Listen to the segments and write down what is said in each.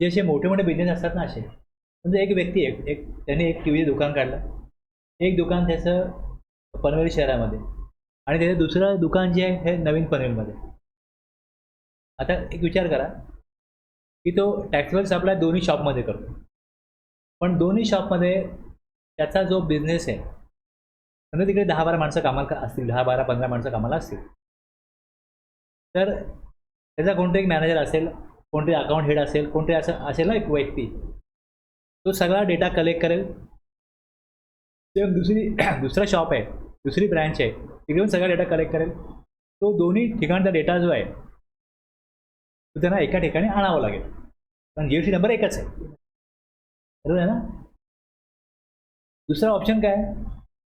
जे असे मोठे मोठे बिझनेस असतात ना असे, म्हणजे एक व्यक्ती एक त्याने एक टी व्हीचं दुकान काढलं, एक दुकान त्याचं पनवेल शहरामध्ये, आणि त्याचं दुसरं दुकान जे आहे हे नवीन पनवेलमध्ये. आता एक विचार करा की तो टॅक्सेबल सप्लाय दोन्ही शॉपमध्ये करतो, पण दोन्ही शॉपमध्ये त्याचा जो बिझनेस आहे, म्हणजे तिकडे 10-12 माणसं कामाला असतील, 10-12-15 माणसं कामाला असतील, तर त्याचा कोणतरी एक मॅनेजर असेल, कोणतरी अकाउंट हेड असेल, कोणतरी असं असेल ना एक व्यक्ती, तो सगळा डेटा कलेक्ट करेल. ते दुसरा शॉप आहे, दुसरी ब्रँच आहे, तिकडे येऊन सगळा डेटा कलेक्ट करेल. तो दोन्ही ठिकाणचा डेटा जो आहे तो त्यांना एका ठिकाणी आणावं लागेल, कारण जीएसटी नंबर एकच आहे, बरोबर आहे ना. दुसरा ऑप्शन काय,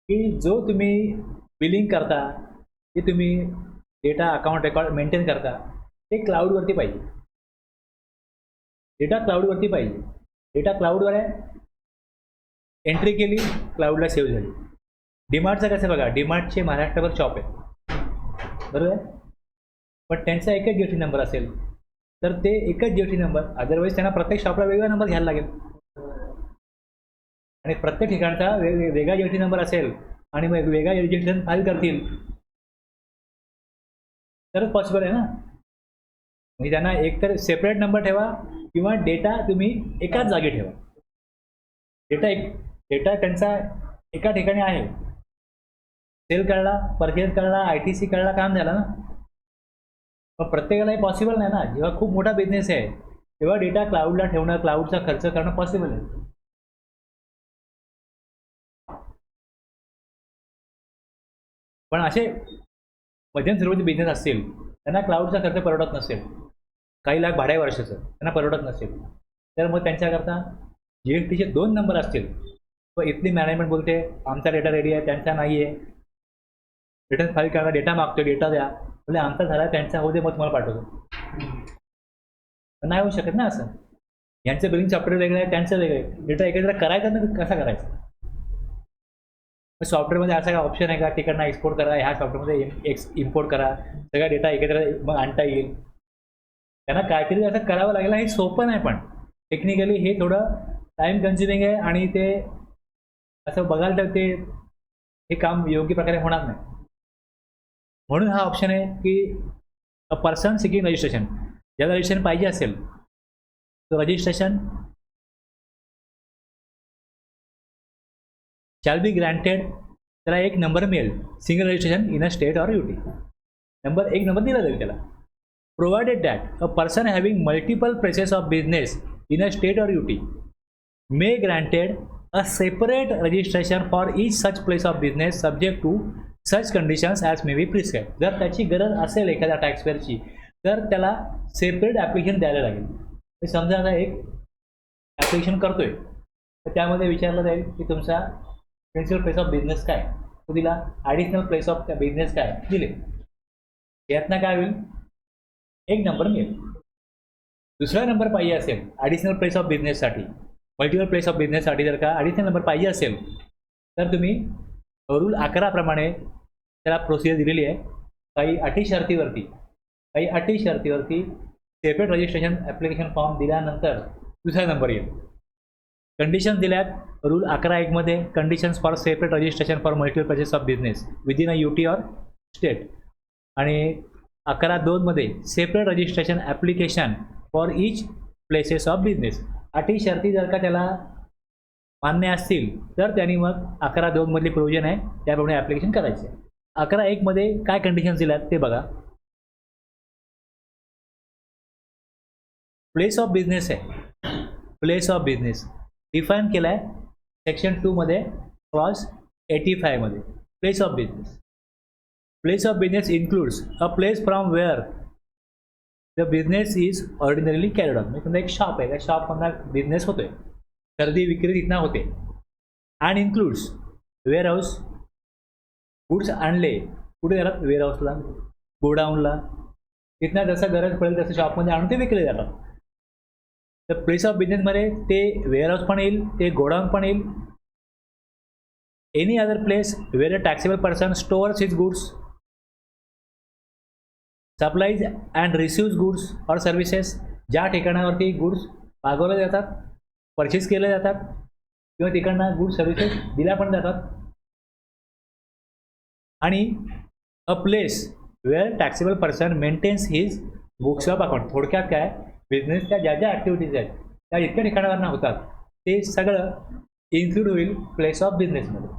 की जो तुम्ही बिलिंग करता, की तुम्ही डेटा अकाउंट रेकॉर्ड मेंटेन करता, ते क्लाउडवरती पाहिजे. डेटा क्लाउडवरती पाहिजे. डेटा क्लाउडवर आहे, एंट्री केली, क्लाउडला सेव्ह झाली. डीमार्टचं कसं बघा, डीमार्टचे महाराष्ट्रभर शॉप आहेत, बरोबर आहे, पण त्यांचा एकच जीएसटी नंबर असेल तर ते एकच जीएसटी नंबर, अदरवाईज त्यांना प्रत्येक शॉपला वेगळा नंबर घ्यायला लागेल, आणि प्रत्येक ठिकाणचा वेगळा जीएसटी नंबर असेल आणि मग वेगळा रजिस्ट्रेशन फाईल करतील तरच पॉसिबल आहे ना. म्हणजे त्यांना एकतर सेपरेट नंबर ठेवा किंवा डेटा तुम्ही एकाच जागी ठेवा. डेटा त्यांचा एका ठिकाणी आहे, सेल कळला, परचेस कळला, ITC कळला, काम झालं ना. पण प्रत्येकाला हे पॉसिबल नाही ना. जेव्हा खूप मोठा बिझनेस आहे तेव्हा डेटा क्लाउडला ठेवणं, क्लाउडचा खर्च करणं पॉसिबल आहे. पण असे मध्यम स्वरूपाचे बिझनेस असतील त्यांना क्लाउडचा खर्च परवडत नसेल, काही लाख भाड्या वर्षाचं त्यांना परवडत नसेल, तर मग त्यांच्याकरता GSTचे 2 नंबर असतील. व इथली मॅनेजमेंट बोलते आमचा डेटा रेडी आहे, त्यांचा नाही आहे, रिटर्न फाईल करा, डेटा मागतो, डेटा द्या, म्हणजे आमचा झाला, त्यांचा होऊ दे, मग तुम्हाला पाठवतो. नाही होऊ शकत ना असं. यांचं बिलिंग सॉफ्टवेअर वेगळं आहे, त्यांचं वेगळं आहे, डेटा एकत्र करायचा ना कसा करायचा. सॉफ्टवेअरमध्ये असा काय ऑप्शन आहे का तिकडनं एक्सपोर्ट करा, ह्या सॉफ्टवेअरमध्ये इम्पोर्ट करा, सगळा डेटा एकत्र मग आणता येईल. त्यांना काहीतरी असं करावं लागेल. हे सोपं नाही, पण टेक्निकली हे थोडं टाईम कन्झ्युमिंग आहे आणि ते असं बघायला तर ते हे काम योग्य प्रकारे होणार नाही. म्हणून हा ऑप्शन आहे की अ पर्सन सिकिंग रजिस्ट्रेशन, ज्याला रजिस्ट्रेशन पाहिजे असेल तो रजिस्ट्रेशन शॅल बी ग्रँटेड. त्याला एक नंबर मिळेल, single registration in a state or UT. एक नंबर दिला जाईल त्याला. Provided that a person having multiple places of business in a state or UT may granted a separate registration for each such place of business subject to such conditions as may be prescribe. जर त्याची गरज असेल एखाद्या टॅक्सपेअरची तर त्याला separate application द्यायला लागेल. समजा आता एक ॲप्लिकेशन करतोय तर त्यामध्ये विचारलं जाईल की तुमचा प्रिन्सिपल प्लेस ऑफ बिझनेस काय, तो दिला, ॲडिशनल प्लेस ऑफ बिझनेस काय दिले, यातनं काय होईल, एक नंबर मिळेल. दुसरा नंबर पाहिजे असेल ॲडिशनल प्लेस ऑफ बिझनेससाठी, मल्टिपल प्लेस ऑफ बिझनेससाठी जर का ॲडिशनल नंबर पाहिजे असेल तर तुम्ही रूल 11 प्रमाणे त्याला प्रोसिजर दिलेली आहे. काही अटी शर्तीवरती सेपरेट रजिस्ट्रेशन ॲप्लिकेशन फॉर्म दिल्यानंतर दुसरा नंबर येईल. कंडिशन दिल्यात रूल 11(1) मध्ये, conditions for separate registration for multiple places of business within a UT or state, आणि 11(2) मध्ये separate registration application for each places of business. अटी शर्ती जर का त्याला मान्य असतील तर त्यांनी मग 11(2) मधली प्रोव्हिजन आहे त्याप्रमाणे ॲप्लिकेशन करायचे. 11(1) मध्ये काय कंडिशन्स दिल्यात ते बघा. प्लेस ऑफ बिझनेस आहे, प्लेस ऑफ बिझनेस डिफाईन केला आहे सेक्शन 2 मध्ये, क्लॉज 85 मध्ये. Place of business includes a place from where the business is ordinarily carried on. म्हणजे एक शॉप आहे, त्या शॉपमधला बिझनेस होतोय, खरेदी विक्री तिथनं होते. And includes warehouse, goods आणले कुठे जातात, वेअर हाऊसला, गोडाऊनला, तिथनं जसं गरज पडेल तसं शॉपमध्ये आणून ते विकले जातात. तर प्लेस ऑफ बिझनेसमध्ये ते वेअरहाऊस पण येईल, ते गोडाऊन पण येईल. Any other place where a taxable person stores his goods, supplies and receives goods or services, ज्या ठिकाणावरती गुड्स मागवले जातात, परचेस केले जातात किंवा तिकडनं गुड सर्व्हिसेस दिल्या पण जातात. आणि a place where taxable person maintains his books of account. थोडक्यात काय, बिझनेसच्या ज्या ज्या ॲक्टिव्हिटीज आहेत त्या इतक्या ठिकाणावरनं होतात ते सगळं इन्क्लूड होईल प्लेस ऑफ बिझनेसमध्ये.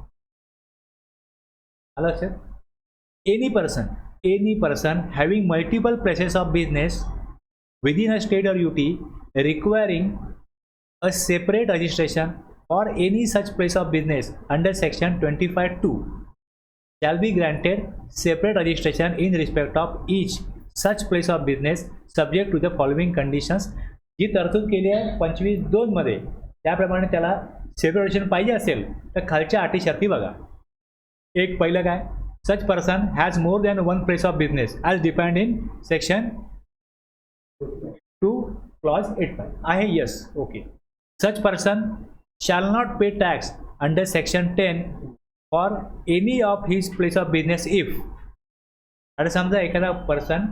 आलं लक्षात? Any person having multiple places of business within a state or UT requiring a separate registration for any such place of business under section 25(2) shall be granted separate registration in respect of each such place of business subject to the following conditions. जी तरतूद केली आहे 25(2) मध्ये त्याप्रमाणे त्याला separate registration पाहिजे असेल तर खालच्या अटी शर्ती बघा. एक पहिलं काय, such person has more than one place of business as defined in section 2 clause 85 आहे. Yes, okay. Such person shall not pay tax under section 10 for any of his place of business if. आता समजा एखादा person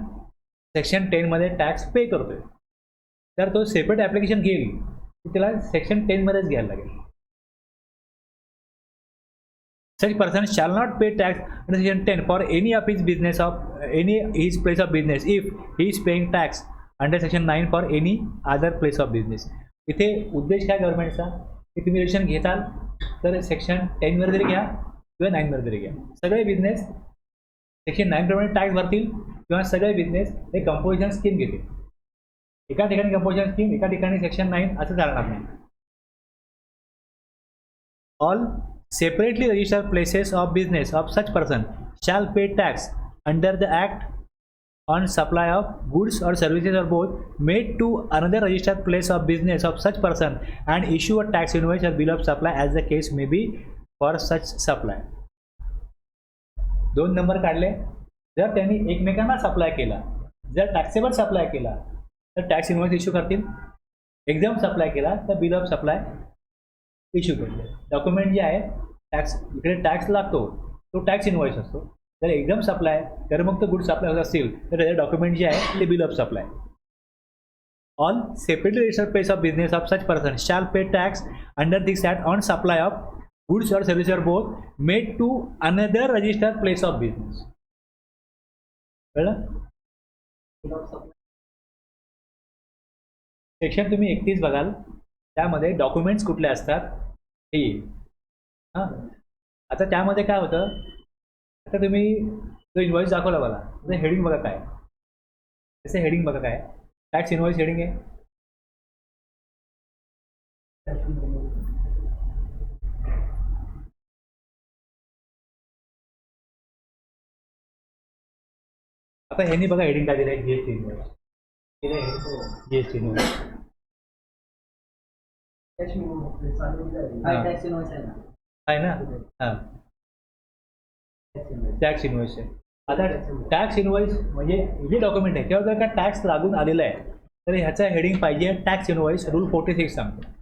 section 10 मध्ये tax pay करतोय तर तो separate application घेईल त्याला सेक्शन 10 मध्येच घ्यायला लागेल. सच person shall not pay tax under section 10 for any of his business of any his place of business if he is paying tax under section 9 for any other place of business. इथे उद्देश काय गव्हर्नमेंटचा, की तुम्ही registration घेताल तर section 10 वर तरी घ्या किंवा 9 वर तरी घ्या. सगळे बिझनेस सेक्शन 9 प्रमाणे टॅक्स भरतील किंवा सगळे बिझनेस हे कंपोजिशन स्कीम घेतील. एका ठिकाणी कंपोजिशन स्कीम, एका ठिकाणी सेक्शन 9 असं चालणार नाही. All separately registered places of business of such person shall pay tax under the act on supply of goods or services or both made to another registered place of business of such person and issue a tax invoice or bill of supply as the case may be for such supply. 2 number काढले. जर त्यांनी एकमेकांना supply केला, जर taxable supply केला तर tax invoice issue करतील. Exam supply केला तर बिल ऑफ सप्लाय इश्यू करतील. डॉक्युमेंट जे आहे टॅक्स, इकडे टॅक्स लागतो तो टॅक्स इन्व्हॉइस असतो. जर एक्झाम सप्लाय तर मग तो गुड सप्लाय होत असतील तर त्याचे डॉक्युमेंट जे आहे ते bill of supply. On separately registered place of business of such person shall pay tax under this act on supply of goods or service or both made to another registered place of business. कळलं? Section तुम्ही 31 बघाल त्यामध्ये documents कुठले असतात हे येईल. हां, आता त्यामध्ये काय होतं, आता तुम्ही जो इन्व्हॉइस दाखवला बघा, त्याचं हेडिंग बघा काय, त्याचं हेडिंग बघा काय, टॅक्स इन्व्हॉइस हेडिंग आहे. आता ह्यांनी बघा हेडिंग काय दिलं आहे, जीएसटी इन्व्हॉइस. जीएसटी इन्व्हॉइस आहे ना. हां, टॅक्स इन्व्हॉइस आहे. आता टॅक्स इन्व्हॉइस म्हणजे जे डॉक्युमेंट आहे तेव्हा जर का टॅक्स लागून आलेला आहे तर ह्याचा हेडिंग पाहिजे टॅक्स इन्व्हॉइस. रूल 46 सांगतो.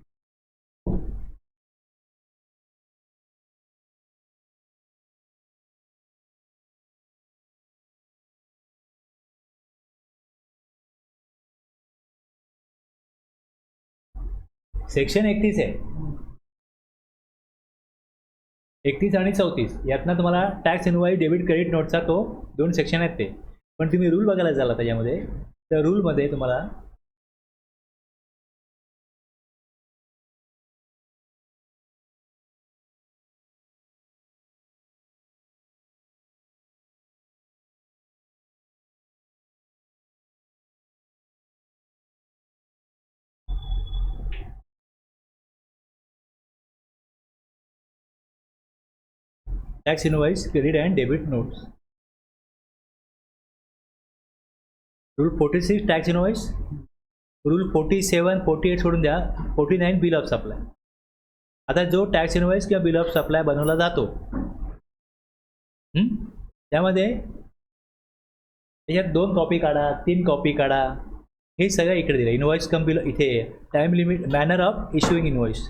सेक्शन 31 आहे, 31 आणि 34 यातनं तुम्हाला टॅक्स इन्व्हॉइस डेबिट क्रेडिट नोटचा तो 2 सेक्शन आहेत ते. पण तुम्ही रूल बघायला झाला त्याच्यामध्ये तर रूलमध्ये तुम्हाला tax invoice credit and debit notes. Rule 46 tax invoice. Rule 47 48 सोडून द्या. 49 बिल ऑफ सप्लाय. आता जो टॅक्स इन्व्हॉइस किंवा बिल ऑफ सप्लाय बनवला जातो त्यामध्ये त्याच्यात 2 कॉपी काढा, 3 कॉपी काढा, हे सगळं इकडे दिलं. इन्व्हॉइस कम बिल इथे time limit, manner of issuing invoice,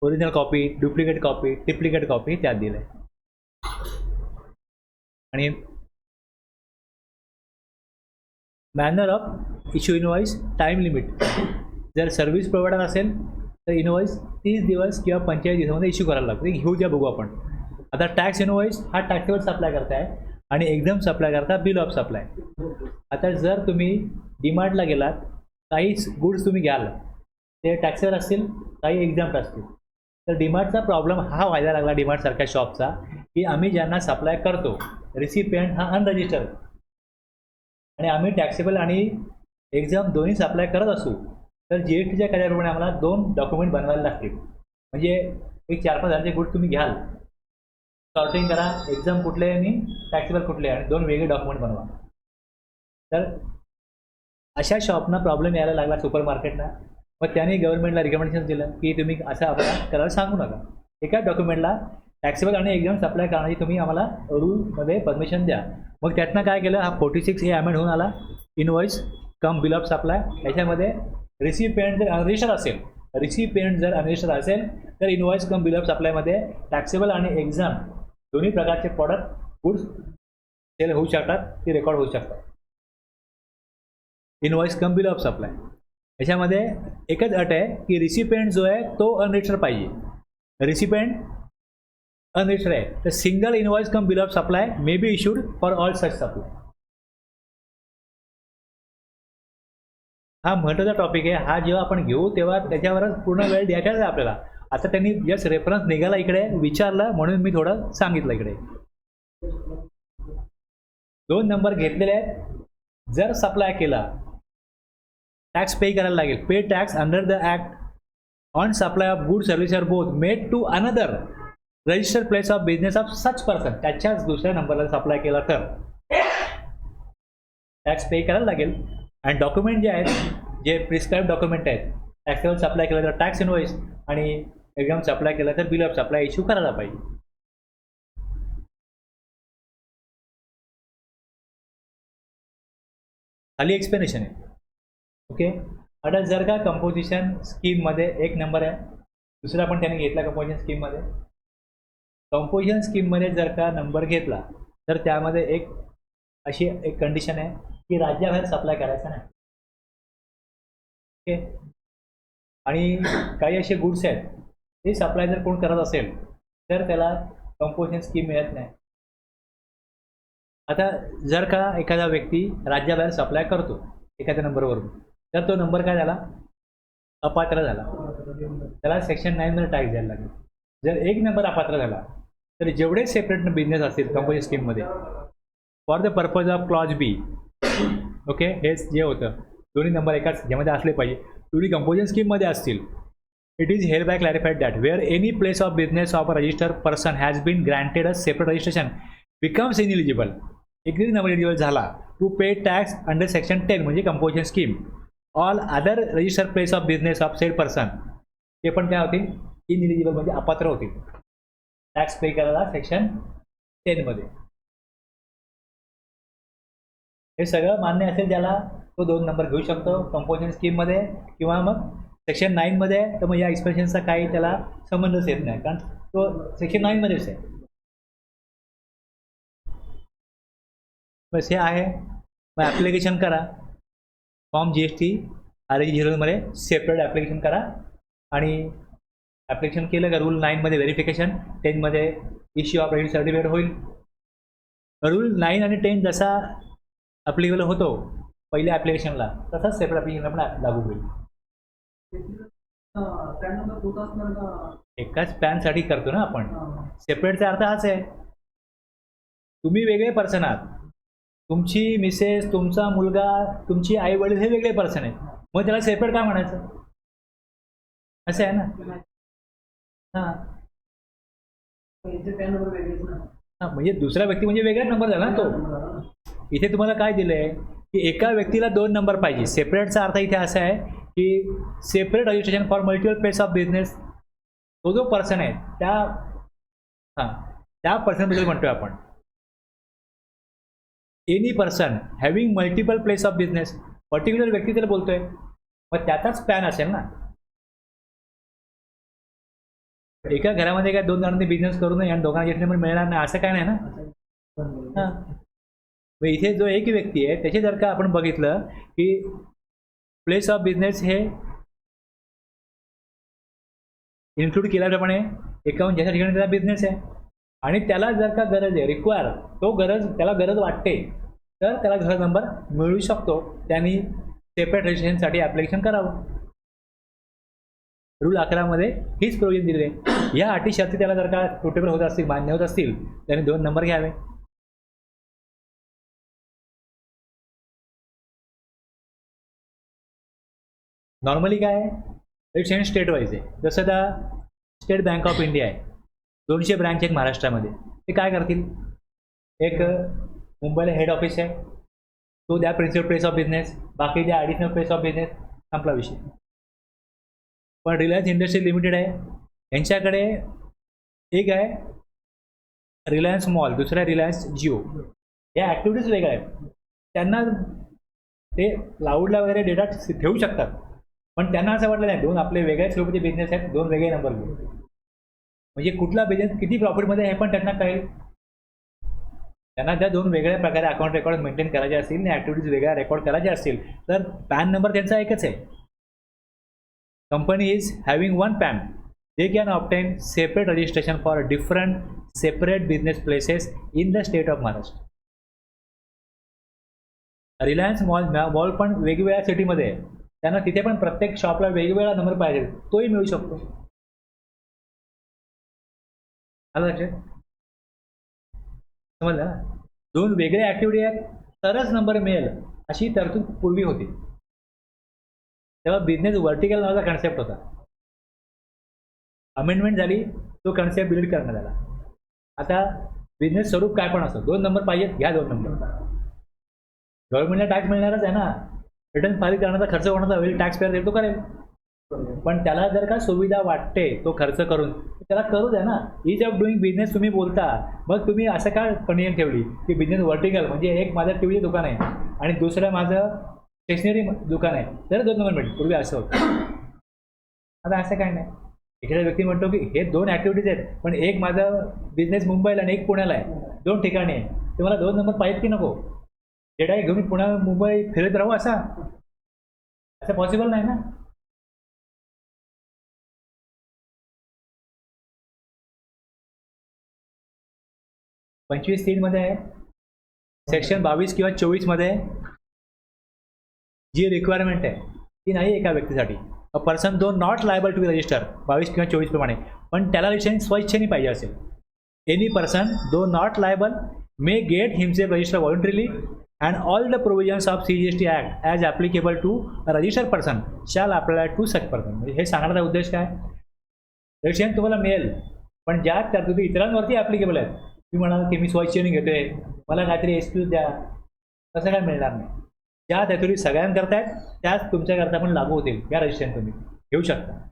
original copy, duplicate copy, triplicate copy त्यात दिलं आहे. आणि manner of issue invoice time limit. जर सर्व्हिस प्रोव्हायडर असेल तर इनवॉइस 30 दिवस किंवा 45 दिवसामध्ये इश्यू करायला लागतो. घेऊ द्या बघू आपण. आता टॅक्स इनवॉइस हा टॅक्सेबल सप्लाय करताय आणि एकदम सप्लाय करता बिल ऑफ सप्लाय. आता जर तुम्ही डीमार्टला गेलात, काही गुड्स तुम्ही घ्याल ते टॅक्सेबल असतील, काही एक्झाम्प्ट असतील. तर डीमार्टचा प्रॉब्लेम हा व्हायला लागला डीमार्टसारख्या शॉपचा, की आम्ही ज्यांना सप्लाय करतो रिसिपियंट हा अनरजिस्टर्ड आणि आम्ही टॅक्सेबल आणि एक्झाम दोन्ही सप्लाय करत असू तर GSTच्या कायद्याप्रमाणे आम्हाला 2 डॉक्युमेंट बनवायला लागतील. म्हणजे एक 4-5 हजारचे गुड तुम्ही घ्याल, सॉर्टिंग करा, एक्झाम कुठले आणि टॅक्सेबल कुठले आणि 2 वेगळे डॉक्युमेंट बनवा. तर अशा शॉपना प्रॉब्लेम यायला लागला सुपर मार्केटला. मग त्यांनी गव्हर्नमेंटला रिकमेंडेशन दिलं की तुम्ही असं आपल्याला करायला सांगू नका. एका डॉक्युमेंटला टॅक्सेबल आणि एक्झाम सप्लाय करण्याची तुम्ही आम्हाला रूलमध्ये परमिशन द्या. मग त्यातनं काय केलं, हा 46A अमेंड होऊन आला. Invoice cum bill of supply. याच्यामध्ये रिसिपियंट जर अनरजिस्टर्ड असेल तर इनवॉइस कम बिल ऑफ सप्लायमध्ये टॅक्सेबल आणि एक्झाम दोन्ही प्रकारचे प्रॉडक्ट गुड्स सेल होऊ शकतात, ते रेकॉर्ड होऊ शकतात. Invoice cum bill of supply याच्यामध्ये एकच अट आहे की रिसिपियंट जो आहे तो अनरजिस्टर्ड पाहिजे. रिसिपियंट अनरजिस्टर्ड आहे तर single invoice cum bill of supply may be issued for all such supply. हा महत्त्वाचा टॉपिक आहे. हा जेव्हा आपण घेऊ तेव्हा त्याच्यावरच पूर्ण वेळ द्यायचा आहे आपल्याला. आता त्यांनी जस्ट रेफरन्स निघाला इकडे, विचारलं म्हणून मी थोडं सांगितलं इकडे. 2 नंबर घेतलेले आहेत. जर सप्लाय केला टॅक्स पे करायला लागेल. Pay tax under the act on supply of good service are both made to another registered place of business of such person. त्याच्याच दुसऱ्या नंबरला सप्लाय केला तर टॅक्स पे करायला लागेल. आणि डॉक्युमेंट जे आहेत, जे प्रिस्क्राईब डॉक्युमेंट आहेत, टॅक्सेबल सप्लाय केलं तर टॅक्स इनवॉइस आणि एक्झाम सप्लाय केलं तर बिल ऑफ सप्लाय इश्यू करायला पाहिजे. खाली एक्सप्लेनेशन आहे. ओके. आता जर का कंपोजिशन स्कीममध्ये 1 नंबर आहे, दुसरा पण त्याने घेतला कंपोजिशन स्कीममध्ये. कंपोजिशन स्कीममध्ये जर का नंबर घेतला तर त्यामध्ये अशी एक कंडिशन आहे की राज्याबाहेर सप्लाय करायचा नाही. ओके. आणि काही असे गुड्स आहेत ते सप्लाय जर कोण करत असेल तर त्याला कंपोजिशन स्कीम मिळत नाही. आता जर का एखादा व्यक्ती राज्याबाहेर सप्लाय करतो एखाद्या नंबरवरून तर तो नंबर काय झाला, अपात्र झाला, त्याला सेक्शन 9 मध्ये टॅक्स द्यायला लागेल. जर 1 नंबर अपात्र झाला तर जेवढे सेपरेट बिझनेस असतील कंपोजिशन स्कीममध्ये for the purpose of clause B, okay, हेच जे होतं दोन्ही नंबर एकाच ह्यामध्ये असले पाहिजे, दोन्ही कंपोजिशन स्कीममध्ये असतील. It is hereby clarified that where any place of business of a registered person has been granted a separate registration becomes ineligible, एक नंबर एलिजिबल झाला to pay tax under section 10 म्हणजे composition scheme. All other registered place of business of said person ते पण काय होतील, ineligible म्हणजे अपात्र होतील टॅक्स पे करायला सेक्शन 10 मध्ये. हे सगळं मान्य असेल ज्याला तो 2 नंबर घेऊ शकतो कंपोजिशन स्कीममध्ये किंवा मग सेक्शन 9 मध्ये. तर मग या एक्सप्रेशनचा काही त्याला संबंधच येत नाही कारण तो सेक्शन 9 मध्येच आहे. बस हे आहे. मग ॲप्लिकेशन करा फॉर्म GST RG 0 मध्ये सेपरेट ॲप्लिकेशन करा आणि ॲप्लिकेशन केलं का रूल 9 मध्ये व्हेरिफिकेशन, 10 मध्ये इश्यू ऑफ रजिस्टर सर्टिफिकेट होईल. रूल 9 आणि 10 जसा ॲप्लिकेबल होतो पहिल्या ॲप्लिकेशनला तसाच सेपरेट ॲप्लिकेशनला पण लागू होईल. एकाच पॅनसाठी करतो ना आपण. सेपरेटचा अर्थ हाच आहे, तुम्ही वेगळे पर्सन आहात, तुमची मिसेस, तुमचा मुलगा, तुमची आई वडील हे वेगळे पर्सन आहेत, मग त्याला सेपरेट काय म्हणायचं, असं आहे ना. हां हां, म्हणजे दुसरा व्यक्ती म्हणजे वेगळाच नंबर झाला ना तो. इथे तुम्हाला काय दिलं आहे की एका व्यक्तीला 2 नंबर पाहिजे. सेपरेटचा अर्थ इथे असा आहे की separate registration for multiple place of business. तो जो पर्सन आहे त्या पर्सनबद्दल म्हणतोय आपण. Any person having multiple place of business, particular व्यक्ती त्याला बोलतोय, मग त्याचाच पॅन असेल ना. एका घरामध्ये काय 2 जणांनी बिझनेस करू नये आणि दोघांना पण मिळणार नाही असं काय नाही ना. हां, मग इथे जो एक व्यक्ती आहे त्याचे जर का आपण बघितलं की प्लेस ऑफ बिझनेस हे इन्क्लूड केल्याप्रमाणे अकाउंट ज्याच्या ठिकाणी त्याचा बिझनेस आहे आणि त्याला जर का गरज आहे रिक्वायर त्याला गरज वाटते तर त्याला घर नंबर मिळू शकतो. त्यांनी सेपरेट रजिस्ट्रेशनसाठी ॲप्लिकेशन करावं. रूल 11 मध्ये हीच प्रोव्हिजन दिली आहे. या अटी शर्ती त्याला जर का सुटेबल होत असतील, मान्य होत असतील, त्यांनी 2 नंबर घ्यावे. नॉर्मली काय आहे, रजिस्ट्रेशन स्टेट वाईज आहे. जसं आता स्टेट बँक ऑफ इंडिया आहे, 200 ब्रँच आहेत महाराष्ट्रामध्ये. ते काय करतील, एक मुंबईला हेड ऑफिस आहे, तो द्या प्रिन्सिपल प्लेस ऑफ बिझनेस, बाकी द्या ॲडिशनल प्लेस ऑफ बिझनेस, संपला विषय. पण रिलायन्स इंडस्ट्री लिमिटेड आहे, यांच्याकडे एक आहे रिलायन्स मॉल, दुसरा आहे रिलायन्स जिओ. या ॲक्टिव्हिटीज वेगळ्या आहेत. त्यांना ते क्लाउडला वगैरे डेटा ठेवू शकतात, पण त्यांना असं वाटलं नाही 2 आपले वेगळ्या स्वरूपाचे बिझनेस आहेत, 2 वेगळे नंबर घेऊ. म्हणजे कुठला बिझनेस किती प्रॉफिटमध्ये आहे हे पण त्यांना कळेल. त्यांना त्या 2 वेगळ्या प्रकारे अकाउंट रेकॉर्ड मेंटेन करायचे असतील आणि ॲक्टिव्हिटीज वेगळ्या रेकॉर्ड करायच्या असतील तर पॅन नंबर त्यांचा एकच आहे. Company is having 1 pan, they can obtain separate registration for different separate business places in the state of Maharashtra. Reliance mall पण वेगवेगळ्या सिटीमध्ये आहे, त्यांना तिथे पण प्रत्येक शॉपला वेगवेगळा नंबर पाहिजे, तोही मिळू शकतो. आलं लक्षात, समजलं ना. 2 वेगळे ॲक्टिव्हिटी आहेत तरच नंबर मिळेल अशी तरतूद पूर्वी होती. तेव्हा बिझनेस व्हर्टिकल नावाचा कन्सेप्ट होता. अमेंडमेंट झाली, तो कन्सेप्ट डिलीट करण्यात आला. आता बिझनेस स्वरूप काय पण असो, 2 नंबर पाहिजेत, घ्या 2 नंबर. गव्हर्नमेंटला टॅक्स मिळणारच आहे ना, रिटर्न फाईल करण्याचा खर्च कोणाचा होईल, टॅक्स पेअर तो करेल. पण त्याला जर का सुविधा वाटते तो खर्च करून, त्याला करू द्या ना. इज ऑफ डुईंग बिझनेस तुम्ही बोलता, मग तुम्ही असं काय कंडिशन ठेवली की बिझनेस व्हर्टिकल म्हणजे एक माझं टीव्हीचं दुकान आहे आणि दुसरं माझं स्टेशनरी दुकान आहे तर 2 नंबर मिळेल. पूर्वी असं होतं, आता असं काय नाही. एखादा व्यक्ती म्हणतो की हे 2 ॲक्टिव्हिटीज आहेत, पण एक माझा बिझनेस मुंबईला आणि एक पुण्याला आहे, 2 ठिकाणी आहे, तर मला 2 नंबर पाहिजेत की नको. डेटा घेऊन पुण्या मुंबई फिरत राहू असं पॉसिबल नाही ना. पंचवीस 3 मध्ये आहे, सेक्शन 22 किंवा 24 मध्ये जी रिक्वायरमेंट आहे ती नाही एका व्यक्तीसाठी. A person though not liable to be register 22 किंवा 24 प्रमाणे, पण त्याला रजिस्ट्रेशन स्वइच्छेने पाहिजे असेल. Any person though not liable may get himself register voluntarily and all the provisions of CGST act as applicable to registered person shall apply to such person. म्हणजे हे सांगण्याचा उद्देश काय, रजिस्ट्रेशन तुम्हाला मिळेल पण ज्या तरतुदी इतरांवरती ॲप्लिकेबल आहेत, तुम्ही म्हणाल की मी स्वइच्छेने घेतोय, मला काहीतरी एक्सक्यूज द्या, तसं काय मिळणार नाही. ज्या तरतुदी सगळ्यांकरता आहेत त्याच तुमच्याकरता पण लागू होतील. या रजिस्ट्रेशन तुम्ही घेऊ शकता.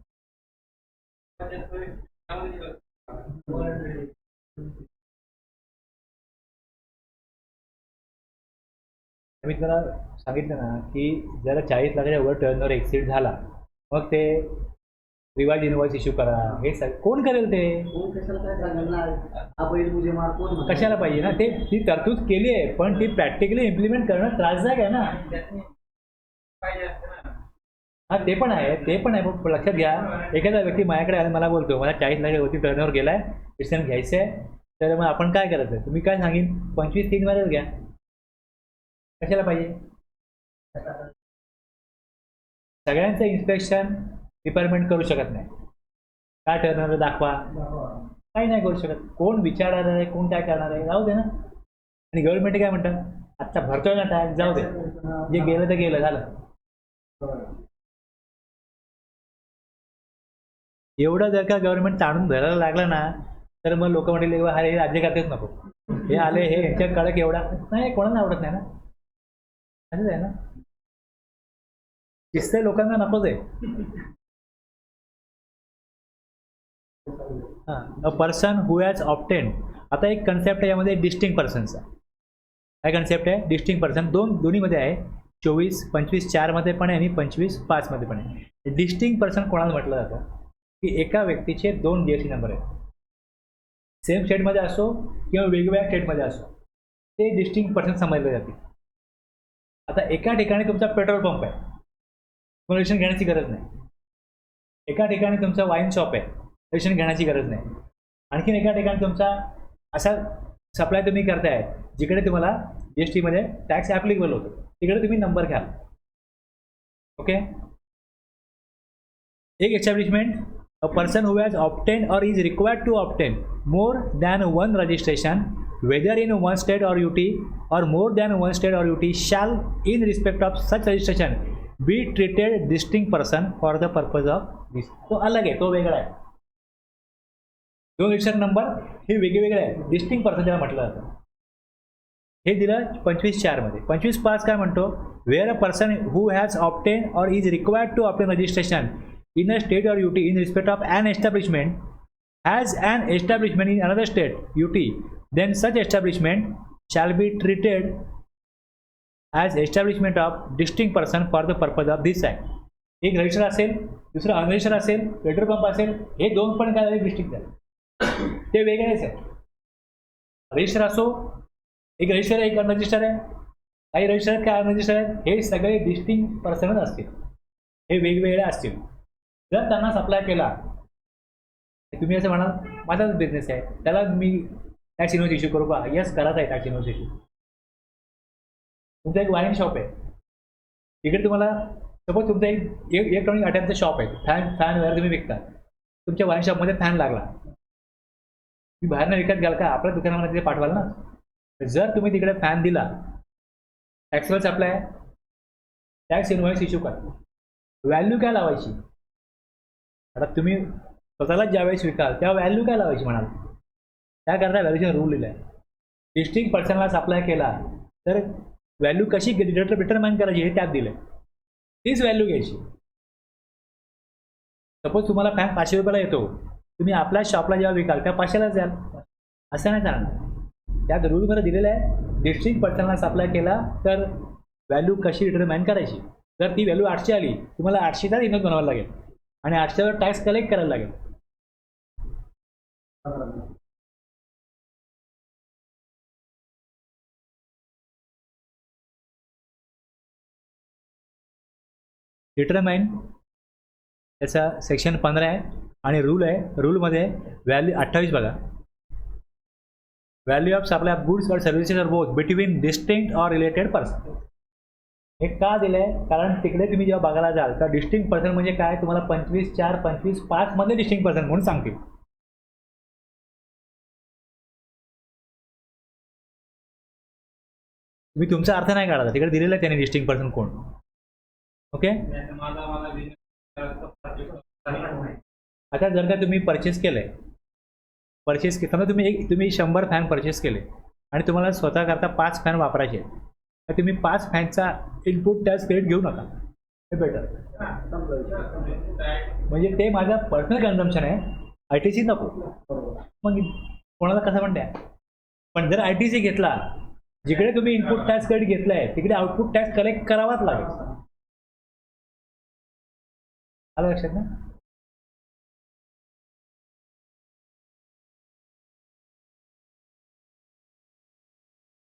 मी तुला सांगितलं ना की जर 40 लाखाच्या वर टर्नओव्हर एक्सीड झाला मग ते रिवाइज इनवॉइस इश्यू करा, हे कोण करेल ते, कशाला पाहिजे ना. ते ती तरतूद केली आहे पण ती प्रॅक्टिकली इम्प्लिमेंट करणं त्रासदायक आहे ना. हा ते पण आहे, पण लक्षात घ्या, एखादा व्यक्ती माझ्याकडे आला मला बोलतो मला 40 लाखावरती टर्नओव्हर गेलाय, रजिस्ट्रेशन घ्यायचं आहे, तर मग आपण काय करायचं, तुम्ही काय सांगेन 25-3 मध्येच घ्या. कशाला पाहिजे, सगळ्यांचं इन्स्पेक्शन डिपार्टमेंट करू शकत नाही. काय टर्नओव्हर दाखवा, काही नाही करू शकत. कोण विचारणार आहे, कोण काय करणार आहे, जाऊ दे ना. आणि गव्हर्नमेंट काय म्हणतात, आत्ता भरतोय ना टॅक्स, जाऊ दे, जे गेलं तर गेलं, झालं. एवढं जर का गव्हर्नमेंट ताणून धरायला लागलं ना तर मग लोक म्हणले अरे हे राज्य करतेच नको, हे आले हे यांच्या कडक एवढा नाही, कोणाला आवडत नाही ना. असंच आहे ना, शिस्त लोकांना नकोच आहे. हां, a person who has obtain. आता एक कन्सेप्ट आहे यामध्ये डिस्टिंग पर्सनचा. काय कन्सेप्ट आहे, डिस्टिंग पर्सन दोन्हीमध्ये आहे. 24-25-4 मध्ये पण आहे आणि 25-5 मध्ये पण आहे. डिस्टिंग पर्सन कोणाला म्हटलं जातं की एका व्यक्तीचे 2 GST नंबर आहेत, सेम स्टेटमध्ये असो किंवा वेगवेगळ्या स्टेटमध्ये असो, ते डिस्टिंग पर्सन समजले जाते. आता एका ठिकाणी तुमचा पेट्रोल पंप आहे, तुम्हाला रजिस्ट्रेशन घेण्याची गरज नाही. एका ठिकाणी तुमचा वाईन शॉप आहे, रजिस्ट्रेशन घेण्याची गरज नाही. आणखीन एका ठिकाणी तुमचा असा सप्लाय तुम्ही करताय जिकडे तुम्हाला GST मध्ये टॅक्स ॲप्लिकेबल होतो, तिकडे तुम्ही नंबर घ्याल. ओके. एक establishment, a person who has obtain or is required to obtain more than one registration whether in one state or UT or more than one state or UT shall in respect of such registration be treated distinct person for the purpose of this. तो अलग आहे, तो वेगळा आहे. दोन register number हे वेगळे आहेत. डिस्टिंक्ट पर्सन ज्याला म्हटलं जातं. हे दिलं 25(4) मध्ये. 25(5) काय म्हणतो, where a person who has obtain or is required to obtain registration in a state or UT in respect of an establishment has an establishment in another state UT, then such establishment shall be treated as establishment of distinct person for the purpose of this act. एक register असेल, दुसरं unregister असेल, petrol pump असेल, हे दोन पण काय district आहे, ते वेगळेच आहे. रजिस्टर असो, एक रजिस्टर आहे, एक अनरजिस्टर आहे, काही रजिस्टर आहेत, काय अनरजिस्टर आहेत, हे सगळे डिस्टिंक्ट पर्सनच असतील, हे वेगवेगळे असतील. जर त्यांना सप्लाय केला, तुम्ही असं म्हणाल माझाच बिझनेस आहे, त्याला मी टॅक्स इन्व्हॉइस इश्यू करू का? यस, करत आहे टॅक्स इन्व्हॉइस इश्यू. तुमचं एक वाईन शॉप आहे, तिकडे तुम्हाला सपोज तुमचं एक इलेक्ट्रॉनिक आयटमचं शॉप आहे, फॅन वगैरे तुम्ही विकता. तुमच्या वाईन शॉपमध्ये फॅन लागला, तुम्ही बाहेरनं विकत घ्याल का? आपल्या दुकानामध्ये तिथे पाठवाल ना. जर तुम्ही तिकडे फॅन दिला, टॅक्सवर सप्लाय, टॅक्स इन्व्हॉइस इश्यू करा. व्हॅल्यू काय लावायची? आता तुम्ही स्वतःलाच ज्यावेळेस विकाल तेव्हा व्हॅल्यू काय लावायची म्हणाल, त्याकरता व्हॅल्यूशन रूल दिला आहे. डिस्टिंक्ट पर्सनला सप्लाय केला तर व्हॅल्यू कशी डिटरमाइन करायची हे त्यात दिलं आहे. तीच व्हॅल्यू घ्यायची. सपोज तुम्हाला फॅन 500 रुपयाला येतो, तुम्ही आपल्या शॉपला जेव्हा विकाल त्या 500लाच द्याल, असं नाही चालणार. त्यात रूलमध्ये दिलेलं आहे, डिस्टिंक्ट पर्सनला सप्लाय केला तर व्हॅल्यू कशी डिटरमाइन करायची. जर ती व्हॅल्यू 800 आली, तुम्हाला 800चाच इन्व्हॉइस बनवायला लागेल आणि 800वर टॅक्स कलेक्ट करायला लागेल. डिटरमाइन त्याचा सेक्शन 15 आहे आणि रूल आहे. रूलमध्ये व्हॅल्यू 28 बघा. Value of supply of goods or services are both between distinct or related person. हे का दिलं आहे? कारण तिकडे तुम्ही जेव्हा बघायला जाल तर डिस्टिंक्ट पर्सन म्हणजे काय, तुम्हाला 25(4), 25(5) मध्ये डिस्टिंक्ट पर्सन म्हणून सांगतील. तुम्ही तुमचा अर्थ नाही काढायचा, तिकडे दिलेलं आहे त्याने डिस्टिंक्ट पर्सन कोण. ओके. आता जर का तुम्ही परचेस केलंय, समजा तुम्ही 100 फॅन परचेस केले आणि तुम्हाला स्वतः करता 5 फॅन वापरायचे, तर तुम्ही 5 फॅनचा इनपुट टॅक्स क्रेडिट घेऊ नका, हे बेटर. म्हणजे ते माझा पर्सनल कन्झम्पशन आहे, ITC नको. मग कोणाला कसं म्हणताय. पण जर ITC घेतला, जिकडे तुम्ही इनपुट टॅक्स क्रेडिट घेतलाय तिकडे आउटपुट टॅक्स कलेक्ट करावाच लागेल. आलं लक्षात ना.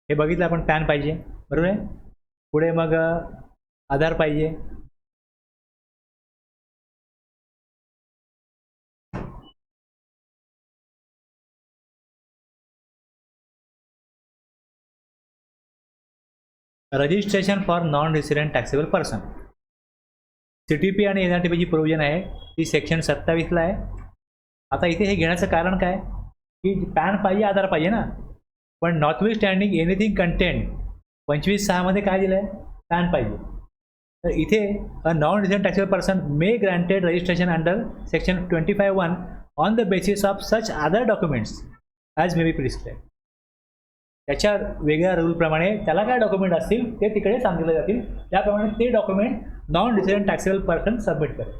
हे बघितलं आपण, पॅन पाहिजे, बरोबर आहे. पुढे मग आधार पाहिजे, registration for non resident taxable person. CTP आणि NRTP जी प्रोव्हिजन आहे ती सेक्शन 27ला आहे. आता इथे हे घेण्याचं कारण काय की पॅन पाहिजे, आधार पाहिजे ना. पण नॉट स्टँडिंग एनिथिंग कंटेंट 25(6) मध्ये काय दिलं आहे, पॅन पाहिजे. तर इथे a non resident taxable person may granted registration under section 25(1) on the basis of such other documents as may be prescribe. त्याच्या वेगळ्या रूलप्रमाणे त्याला काय डॉक्युमेंट असतील ते तिकडे सांगितले जातील, त्याप्रमाणे ते document non resident taxable person submit करेल.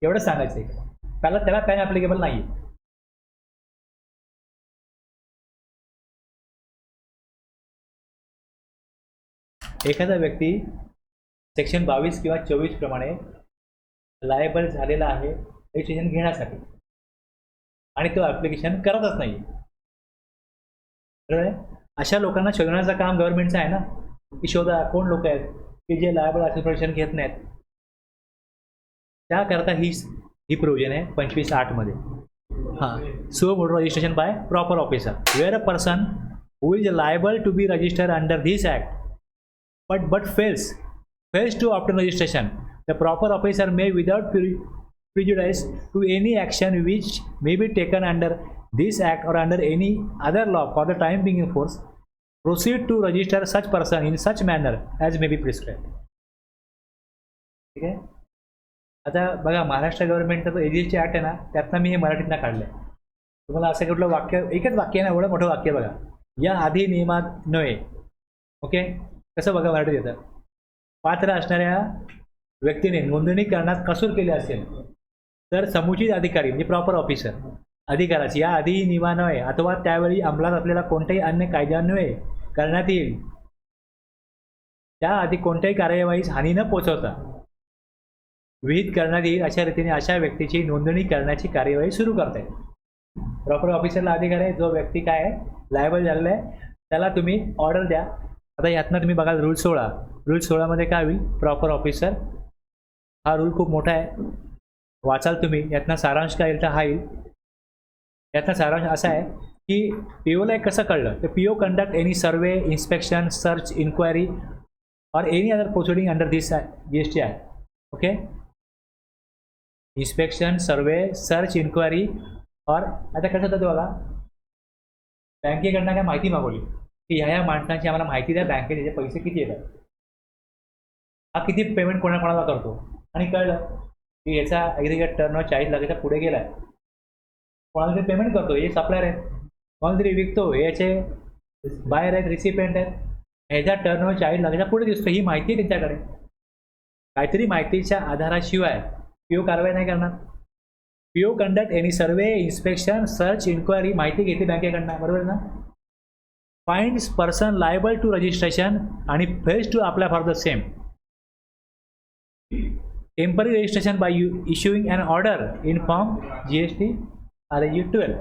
एवढंच सांगायचं आहे. त्याला पॅन ॲप्लिकेबल नाही. एखादा व्यक्ती सेक्शन 22 किंवा 24 प्रमाणे लायबल झालेला आहे रजिस्ट्रेशन घेण्यासाठी आणि तो ॲप्लिकेशन करतच नाही, बरोबर आहे. अशा लोकांना शोधण्याचं काम गव्हर्नमेंटचं आहे ना, की शोधा कोण लोक आहेत की जे लायबल असेल प्रोटेक्शन घेत नाहीत, त्याकरता ही प्रोव्हिजन आहे 25(8) मध्ये. हां, suo motu registration by proper officer where a person who is liable to be registered under this Act but fails to obtain registration, the proper officer may, without prejudice to any action which may be taken under this act or under any other law for the time being in force, proceed to register such person in such manner as may be prescribed. ठीक आहे. आता बघा, महाराष्ट्र गव्हर्नमेंटचा जो AGST act आहे ना, त्यातनं मी हे मराठीतनं काढलं आहे. तुम्हाला असं कुठलं वाक्य, एकच वाक्य आहे ना, एवढं मोठं वाक्य बघा, या अधिनियमात नव्हे. ओके, कसं बघा मराठीत येतं, पात्र असणाऱ्या व्यक्तीने नोंदणी करण्यात कसूर केले असेल तर समुचित अधिकारी म्हणजे प्रॉपर ऑफिसर अधिकाराची या अधिनियमान्वये अथवा त्यावेळी अंमलात असलेल्या कोणत्याही अन्य कायद्यान्वये करण्यात येईल त्याआधी कोणत्याही कार्यवाहीस हानी न पोचवता विहित करण्यात येईल अशा रीतीने अशा व्यक्तीची नोंदणी करण्याची कार्यवाही सुरू करता येईल. प्रॉपर ऑफिसरला अधिकार आहे, जो व्यक्ती काय आहे लायबल झालेला आहे त्याला तुम्ही ऑर्डर द्या. आता यातनं तुम्ही बघाल रूल 16 मध्ये काय होईल, प्रॉपर ऑफिसर हा रूल खूप मोठा आहे, वाचाल तुम्ही. यातनं सारांश काय येईल तर हा येईल. यातनं सारांश असा आहे की POला कसं कळलं तर PO कंडक्ट एनी सर्वे, इन्स्पेक्शन, सर्च, इन्क्वायरी और एनी अदर प्रोसिडिंग अंडर दिस GST ॲक्ट. ओके, इन्स्पेक्शन, सर्वे, सर्च, इन्क्वायरी और आता कसं होतं बघा, बँकेकडनं काय माहिती मागवली की ह्या माणसांची आम्हाला माहिती द्या, बँकेत त्याचे पैसे किती येतात, हा किती पेमेंट कोणाकोणाला करतो, आणि कळलं की याचा ॲग्रिगेट टर्नओव्हर 40 लाखाच्या पुढे गेला आहे. कोणाला तरी पेमेंट करतो, हे सप्लायर आहेत, कोणाला तरी विकतो, याचे बायर आहेत, रिसिपेंट आहेत, ह्याचा टर्नओव्हर 40 लाखाच्या पुढे दिसतो. ही माहिती आहे त्यांच्याकडे. काहीतरी माहितीच्या आधाराशिवाय PO कारवाई नाही करणार. PO कंडक्ट एनी सर्वे, इन्स्पेक्शन, सर्च, इन्क्वायरी, माहिती घेते बँकेकडनं, बरोबर ना. finds person liable to registration आणि fails to apply for the same. Temporary registration by issuing an order in form GST RAG 12.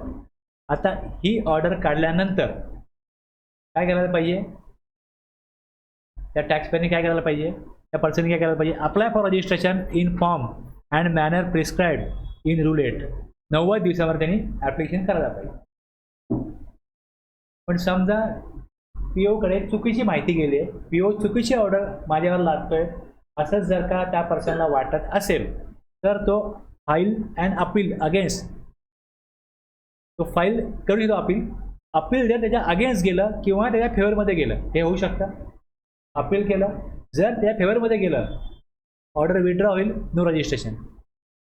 आता ही ऑर्डर काढल्यानंतर काय करायला पाहिजे, त्या टॅक्सपेअरने काय करायला पाहिजे, त्या पर्सनने काय करायला पाहिजे, apply for registration in form and manner prescribed in rule 8. 90 दिवसावर त्यांनी ॲप्लिकेशन करायला पाहिजे. पण समजा POकडे चुकीची माहिती गेली आहे, PO चुकीची ऑर्डर माझ्यावर लागतोय असंच जर का त्या पर्सनला वाटत असेल तर तो फाईल अँड अपील अगेन्स्ट, तो फाईल करू शकतो. अपील जर त्याच्या अगेन्स्ट गेलं किंवा त्याच्या फेवरमध्ये गेलं, हे होऊ शकतं. अपील केलं, जर त्याच्या फेवरमध्ये गेलं ऑर्डर विड्रॉ होईल, नो रजिस्ट्रेशन.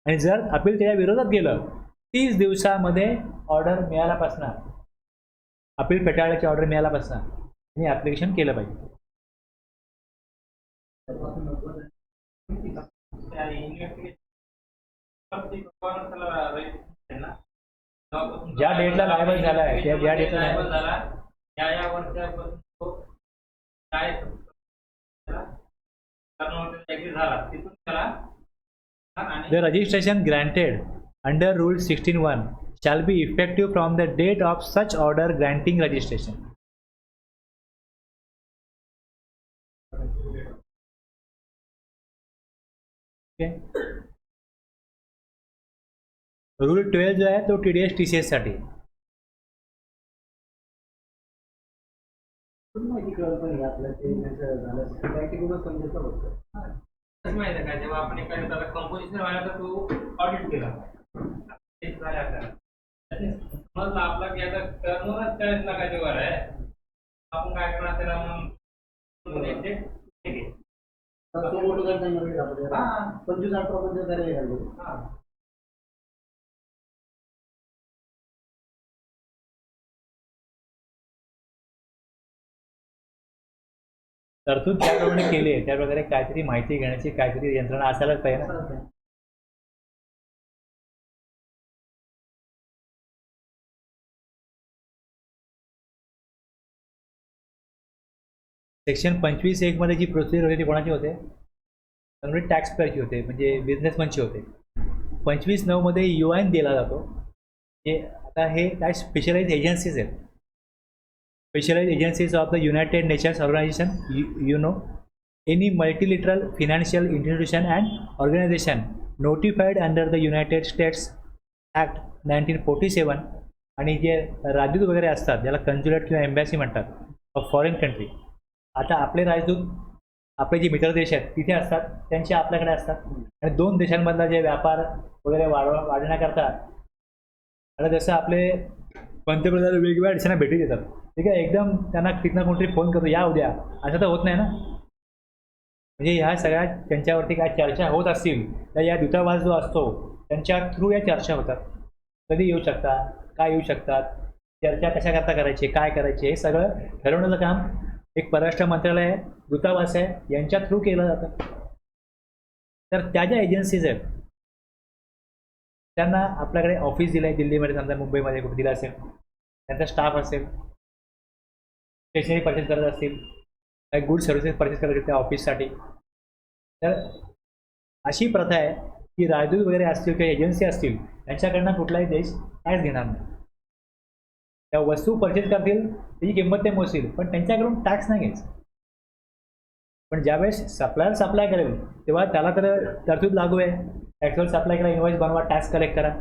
आणि जर अपील त्याच्या विरोधात गेलं 30 दिवसामध्ये ऑर्डर मिळाल्यापासून, अपील फेटाळण्याची ऑर्डर मिळाल्यापासून त्यांनी ॲप्लिकेशन केलं पाहिजे. ज्या डेटला लायबल झाला आहे त्या डेटला The registration granted under Rule 16(1) shall be effective from the date of such order granting registration. Okay. Rule 12 जो आहे तो TDS TCS साठी. माहिती आहे का, जेव्हा आपण एखाद्या कंपोजिशन व्हायला तर तो ऑडिट केला समजलं आपला की आता टर्नओव्हर 40 लाखाच्या वर आहे, आपण काय करणार त्याला मग 25-18% तरतूद त्याप्रमाणे केली आहे, त्याप्रकारे काहीतरी माहिती घेण्याची काहीतरी यंत्रणा असायलाच पाहिजे ना. सेक्शन 25(1) मध्ये जी प्रोसिजर होती ती कोणाची होते, म्हणजे टॅक्स पेअरची होते, म्हणजे बिझनेसमनची होते. 25(9) मध्ये UN दिला जातो. हे आता हे काय स्पेशलाइज एजन्सीज आहेत, specialise agencies of the United Nations organisation, any multilateral financial institution and organisation notified under the United States act 1947 आणि जे राजदूत वगैरे असतात ज्याला कन्ज्युलेट किंवा एम्बॅसी म्हणतात ऑफ फॉरेन कंट्री. आता आपले राजदूत आपले जे मित्र देश आहेत तिथे असतात, त्यांचे आपल्याकडे असतात आणि दोन देशांमधला जे व्यापार वगैरे वाढवण्याकरता आता जसं आपले पंतप्रधान वेगवेगळ्या देशांना भेटी देतात, ठीक आहे, एकदम त्यांना तिथनं कोणतरी फोन करतो या उद्या, असं तर होत नाही ना. म्हणजे ह्या सगळ्या त्यांच्यावरती काय चर्चा होत असतील तर या दूतावास जो असतो त्यांच्या थ्रू या चर्चा होतात. कधी येऊ शकतात, काय येऊ शकतात, चर्चा कशा करता करायची, काय करायचे, हे सगळं ठरवण्याचं काम एक परराष्ट्र मंत्रालय आहे, दूतावास आहे, यांच्या थ्रू केलं जातं. तर त्या ज्या एजन्सीज आहेत त्यांना आपल्याकडे ऑफिस दिलं आहे दिल्लीमध्ये, समजा मुंबईमध्ये कुठे दिलं असेल, त्यांचा स्टाफ असेल, स्टेशनरी परचेस करत असतील, काही गुड सर्व्हिसेस परचेस करत असतील त्या ऑफिससाठी. तर अशी प्रथा आहे की राजदूत वगैरे असतील किंवा एजन्सी असतील त्यांच्याकडनं कुठलाही देश टॅक्स घेणार नाही. त्या वस्तू परचेस करतील त्याची किंमत ते मोजतील पण त्यांच्याकडून टॅक्स नाही घ्यायचं. पण ज्यावेळेस सप्लायर सप्लाय करेल तेव्हा त्याला तर तरतूद लागू आहे, टॅक्सवर सप्लाय करा, इन्व्हॉइस बनवा, टॅक्स कलेक्ट करा.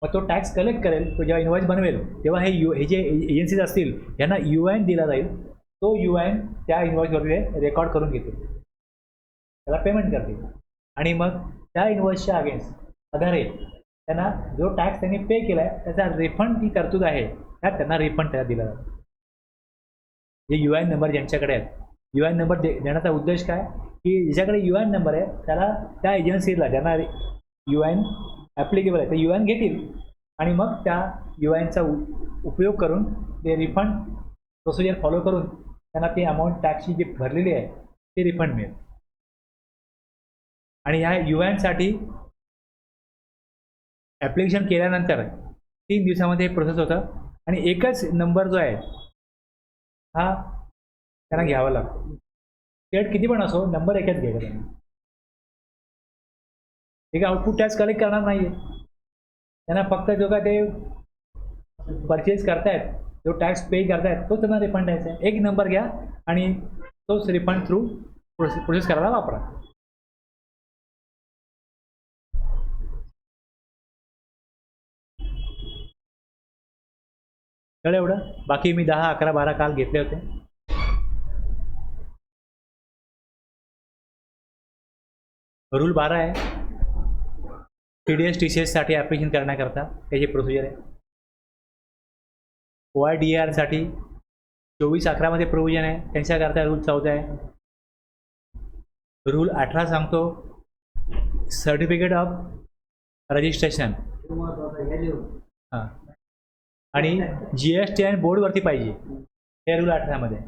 मग तो टॅक्स कलेक्ट करेल, तो जेव्हा इन्व्हॉइस बनवेल तेव्हा हे जे एजन्सीज असतील यांना UN दिला जाईल, तो UN त्या इन्व्हॉइसवर रेकॉर्ड करून घेतील, त्याला पेमेंट करतील आणि मग त्या इन्व्हॉइसच्या आधारे त्यांना जो टॅक्स त्यांनी पे केला आहे त्याचा रिफंड जी तरतूद आहे त्यात त्यांना रिफंड त्याला दिला जातो. जे UN नंबर ज्यांच्याकडे आहेत, UN नंबर देण्याचा उद्देश काय की ज्याच्याकडे UN नंबर आहे त्याला त्या एजन्सीला ज्यांना UN ॲप्लिकेबल आहे ते UN घेतील आणि मग त्या UNचा उपयोग करून ते रिफंड प्रोसिजर फॉलो करून त्यांना ती अमाऊंट टॅक्सची जी भरलेली आहे ती रिफंड मिळेल. आणि ह्या UNसाठी ॲप्लिकेशन केल्यानंतर 3 दिवसामध्ये हे प्रोसेस होतं आणि एकच नंबर जो आहे हा त्यांना घ्यावा लागतो. स्टेट किती पण असो, नंबर एकच घ्यायचा त्यांना. ठीक आहे, आउटपुट टॅक्स कलेक्ट करणार नाही आहे त्यांना, फक्त जो काय ते परचेस करतायत, जो टॅक्स पे करतायत तो त्यांना रिफंड द्यायचा आहे. एक नंबर घ्या आणि तोच रिफंड थ्रू प्रोसेस करायला वापरा. कळलं एवढं? बाकी मी 10, 11, 12 काल घेतले होते. रूल 12 आहे TDS TCS साठी ॲप्लिकेशन करण्याकरता त्याची प्रोसिजर आहे. OIDR साठी 24/11 मध्ये प्रोव्हिजन आहे, त्यांच्याकरता रूल 14 आहे. रूल 18 सांगतो सर्टिफिकेट ऑफ रजिस्ट्रेशन हां आणि GST आणि बोर्डवरती पाहिजे, हे रूल 18 मध्ये.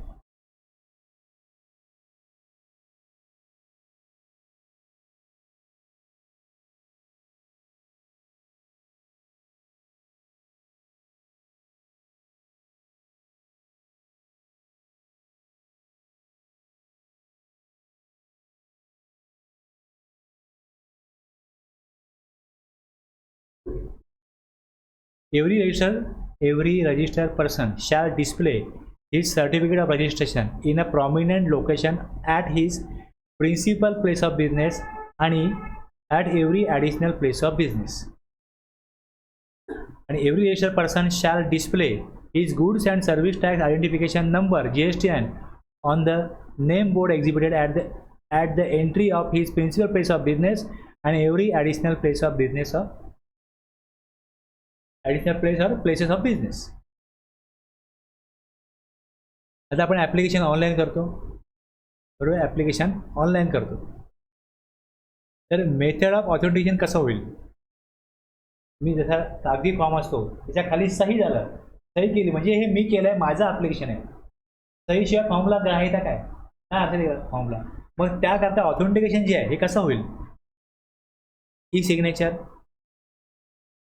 Every registered person shall display his certificate of registration in a prominent location at his principal place of business and at every additional place of business. And every registered person shall display his goods and service tax identification number GSTN on the name board exhibited at the entry of his principal place of business and every additional place of business of additional place और places of business. आता आपण application online करतो, बरोबर, application online करतो. तर method of authentication कसं होईल? मी जसा कागदी फॉर्म असतो त्याच्या खाली सही झालं, सही केली म्हणजे हे मी केलं आहे, माझं ॲप्लिकेशन आहे. सहीशिवाय फॉर्मला ग्राह्यता काय अर्थ फॉर्मला. मग त्याकरता ऑथेंटिकेशन जे आहे हे कसं होईल? E signature.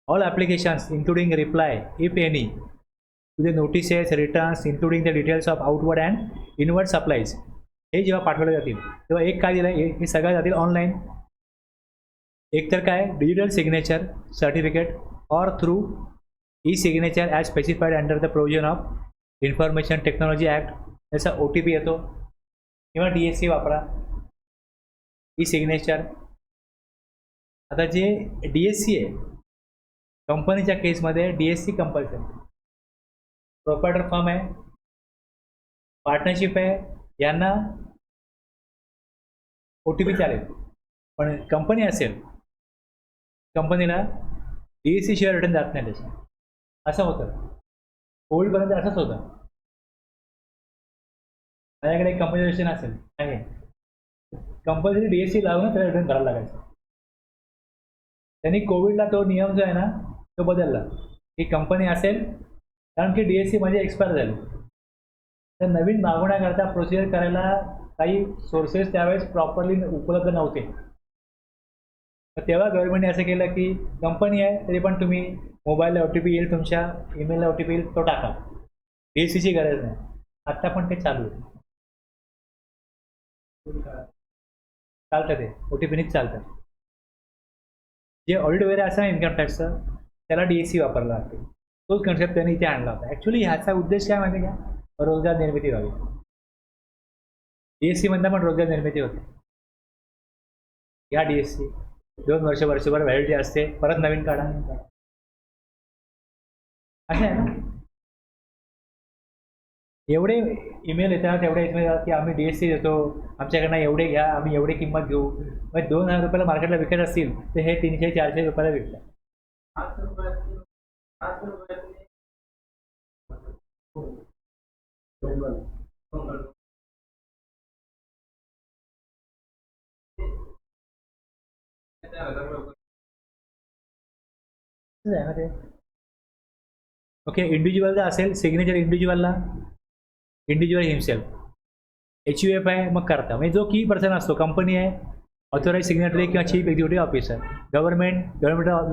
All applications including reply, if any, to the notices, returns, including the details of outward and inward supplies, हे जेव्हा पाठवले जातील तेव्हा एक काय दिलं आहे, हे सगळं जातील ऑनलाईन. एक तर काय डिजिटल सिग्नेचर सर्टिफिकेट और through E signature as specified under the provision of information technology act. त्याचा OTP येतो किंवा DSC वापरा, ई सिग्नेचर. आता जे DSC आहे कंपनीच्या केसमध्ये DSC कंपल्सरी. प्रोप्रायटर फर्म आहे, पार्टनरशिप आहे, यांना OTP चालेल. पण कंपनी असेल, कंपनीला DSC शिवाय रिटर्न जात नाही त्याचं. असं होतं, कोविडपर्यंत असंच होतं. माझ्याकडे एक कंपनी रजिस्ट्रेशन असेल आहे, कंपल्सरी DSC लावून त्याला रिटर्न करायला लागायचं. त्यांनी कोविडला तो नियम जो आहे ना तो बदलला की कंपनी असेल, कारण की DSC म्हणजे एक्सपायर झाली, तर नवीन मागवण्याकरता प्रोसिजर करायला काही सोर्सेस त्यावेळेस प्रॉपरली उपलब्ध नव्हते. तर तेव्हा गव्हर्नमेंटने असं केलं की कंपनी आहे तरी पण तुम्ही मोबाईलला OTP येईल, तुमच्या ईमेलला OTP येईल, तो टाका, DSCची गरज नाही. आत्ता पण ते चालू आहे, चालतं, ते OTPनीच चालतं. जे ऑडिट वगैरे असं इन्कम टॅक्सचं त्याला DSC वापरला लागते. तोच कन्सेप्ट त्यांनी इथे आणला होता. ॲक्च्युली ह्याचा उद्देश काय माहिती का, रोजगार निर्मिती व्हावी. DSC मधनं पण रोजगार निर्मिती होते. या DSC 2 वर्षभर व्हॅलिडिटी असते, परत नवीन काढा, असं आहे ना. एवढे ईमेल येतात, एवढे ईमेल येतात की आम्ही DSC देतो, आमच्याकडनं एवढे घ्या, आम्ही एवढी किंमत घेऊ. मग 2,000 रुपयाला मार्केटला विकत असतील तर हे 300-400 रुपयाला विकतात. आहे ना ते. ओके, इंडिव्हिज्युअलचा असेल सिग्नेचर, इंडिव्हिज्युअल हिमसेल्फ. HUF आहे मग करता, म्हणजे जो की पर्सन असतो, कंपनी आहे, ऑथोराईज सिग्नेटरी किंवा chief executive officer, government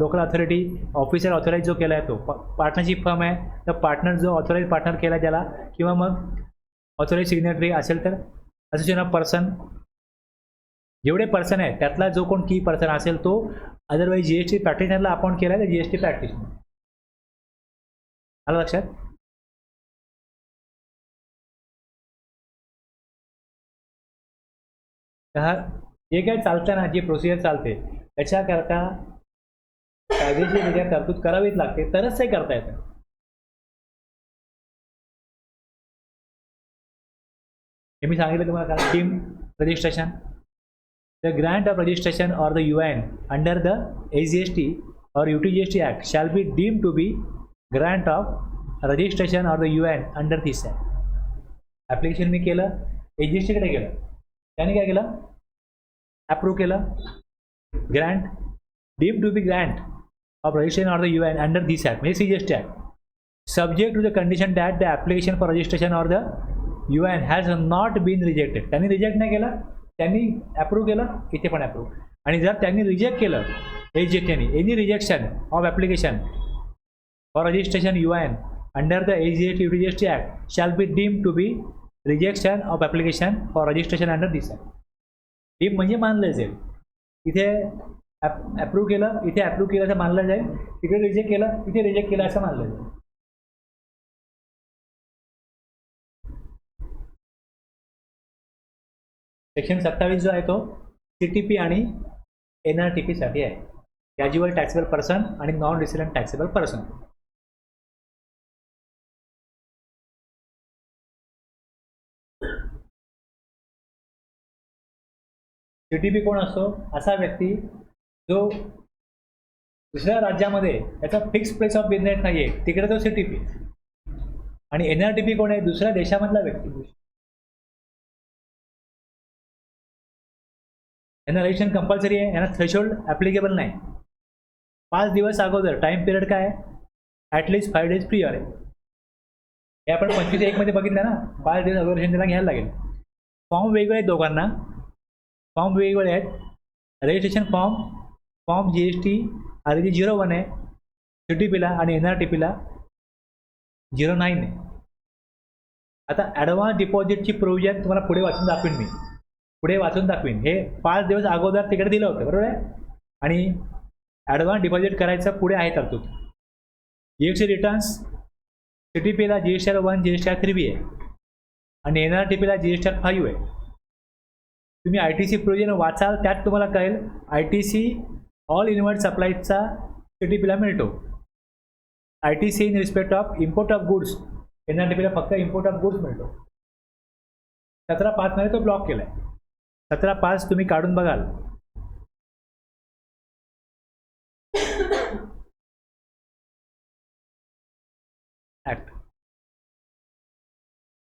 local authority officer authorise जो केला आहे तो, पार्टनरशिप फर्म आहे तर पार्टनर जो ऑथोराईज पार्टनर केला आहे त्याला, किंवा मग ऑथोराईज सिग्नेटरी असेल तर असोसिएशन ऑफ पर्सन. जेवढे पर्सन आहेत त्यातला जो कोण की पर्सन असेल तो, अदरवाईज GST प्रॅक्टिशनरला अपॉइंट केला आहे तर GST प्रॅक्टिशनर. आलं लक्षात. जे काय चालतं ना, जी प्रोसिजर चालते त्याच्याकरता कायदेशीर तरतूद करावीच लागते, तरच ते करता येतं. हे मी सांगितलं तुम्हाला का, team registration, the Grant of registration or the UN under the SGST or UTGST Act shall be deemed to be grant of registration or the UN under this Act. Application मी केलं, SGSTकडे गेलं, त्याने काय केलं, अप्रूव्ह केलं, grant deemed to be grant of registration or the UN under this act, म्हणजे CGST Act, subject to the condition that the application for registration or the UN has not been rejected. त्यांनी reject नाही केलं, त्यांनी approve केलं, इथे पण approve. आणि जर त्यांनी रिजेक्ट केलं SGSTने, any rejection of application for registration UN under the SGST UTGST Act shall be deemed to be rejection of application for registration under this Act. Deem म्हणजे मानलं जाईल, इथे अप्रूव्ह केलं, इथे अप्रूव्ह केलं असं मानलं जाईल, तिकडे रिजेक्ट केलं, इथे रिजेक्ट केलं असं मानलं जाईल. सेक्शन 27 जो आहे तो CTP आणि NRTP साठी आहे, कॅज्युअल टॅक्सेबल पर्सन आणि non resident taxable person. CTP कोण असतो, असा व्यक्ती जो दुसऱ्या राज्यामध्ये त्याचा फिक्स प्लेस ऑफ बिझनेस नाहीये, तिकडे तो CTP. आणि NRTP कोण आहे, दुसऱ्या देशामधला व्यक्ती. यांना रजिस्ट्रेशन कंपल्सरी आहे, यांना थ्रेशोल्ड ॲप्लिकेबल नाही. 5 दिवस अगोदर टाइम पिरियड काय आहे, ॲटलिस्ट 5 डेज प्रियर आहे. हे आपण 25/1 मध्ये बघितलं ना, 5 दिवस अगोदर त्याला घ्यायला लागेल. फॉर्म वेगळे आहेत दोघांना, फॉर्म वेगवेगळे आहेत. रजिस्ट्रेशन फॉर्म GST RG 01 आहे CTPला, आणि NRTPला 09 आहे. आता ॲडव्हान्स डिपॉझिटची प्रोव्हिजन तुम्हाला पुढे वाचून दाखवीन. हे 5 दिवस अगोदर तिकडे दिलं होतं, बरोबर आहे. आणि ॲडव्हान्स डिपॉझिट करायचं पुढे आहे तरतूद. GST रिटर्न्स CTPला GSTR 1 GSTR 3 आहे, आणि NRTPला GSTR 5 आहे. तुम्ही ITC प्रोविजन वाचाल, त्यात तुम्हाला कळेल ITC ऑल इनवर्ड सप्लायचा CTPला मिळतो. ITC in respect of import of goods NRDPला फक्त इम्पोर्ट ऑफ गुड्स मिळतो. 17.5 मध्ये तो ब्लॉक केलाय. 17.5 तुम्ही काढून बघाल. ऍक्ट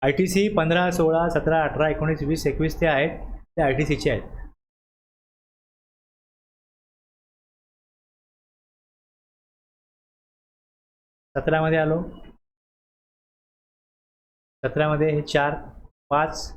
ITC 15, 16, 17, 18, 19, 20, 21 ते आहेत, ते ITCचे आहेत. मध्ये आलो. 17 हे 4, 5,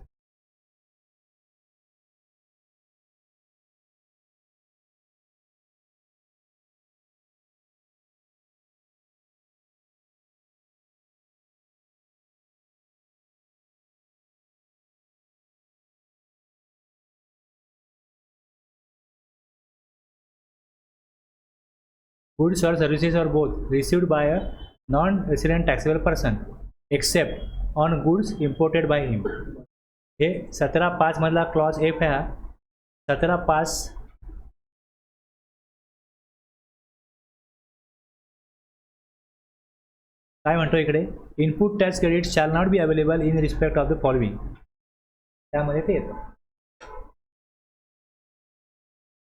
goods or services or both received by a non-resident taxable person except on goods imported by him. हे 17.5 मधला क्लॉज F आहे. 17.5 काय म्हणतो इकडे, input tax credit shall not be available in respect of the following. त्यामध्ये ते येतं.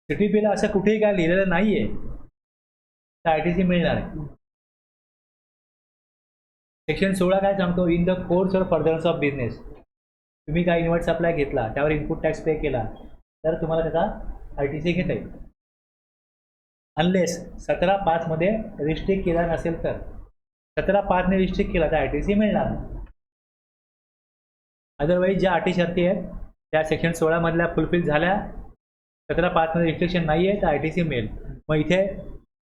CTPला असं कुठेही काय लिहिलेलं नाहीये ITC मिळणार आहे. सेक्शन 16 काय सांगतो, इन द कोर्स और फर्दरन्स ऑफ बिझनेस. तुम्ही काय इन्वर्ट सप्लाय घेतला, त्यावर इनपुट टॅक्स पे केला, तर तुम्हाला त्याचा ITC घेता येईल. अनलेस 17.5 मध्ये रिस्ट्रिक्ट केला नसेल तर. 17.5 ने रिस्ट्रिक्ट केला तर ITC मिळणार नाही. अदरवाईज ज्या अटी शर्ती आहेत त्या सेक्शन 16 मधल्या फुलफिल झाल्या, 17.5 मध्ये रिस्ट्रिक्शन नाही आहे तर ITC मिळेल. मग इथे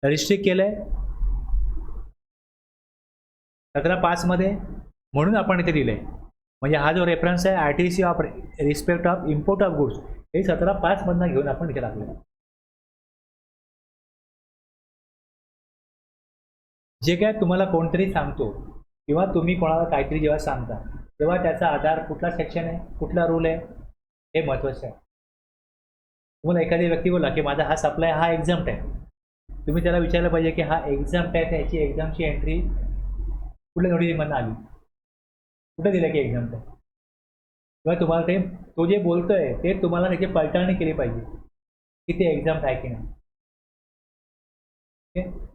रिस्ट्रिक्ट केलंय 17.5 मध्ये, म्हणून आपण इथे दिलंय. म्हणजे हा जो रेफरन्स आहे ITC of respect of import of goods, हे 17.5 मधनं घेऊन आपण इथे टाकलं. जे काय तुम्हाला कोणतरी सांगतो किंवा तुम्ही कोणाला काहीतरी जेव्हा सांगता तेव्हा त्याचा आधार कुठला सेक्शन आहे, कुठला रूल आहे, हे महत्त्वाचं आहे. तुम्हाला एखादी व्यक्ती बोला की माझा हा सप्लाय हा एक्झाम्प्ट आहे, तुम्ही त्याला विचारलं पाहिजे की हा एक्झाम्प्ट आहे, त्याची एक्झामची एंट्री कुठल्या नोटिसमधून आली, कुठे दिलं की एक्झाम्प्ट आहे. किंवा तुम्हाला ते तो जे बोलतोय ते तुम्हाला त्याची पडताळणी केली पाहिजे की ते एक्झाम्प्ट आहे की नाही. ओके.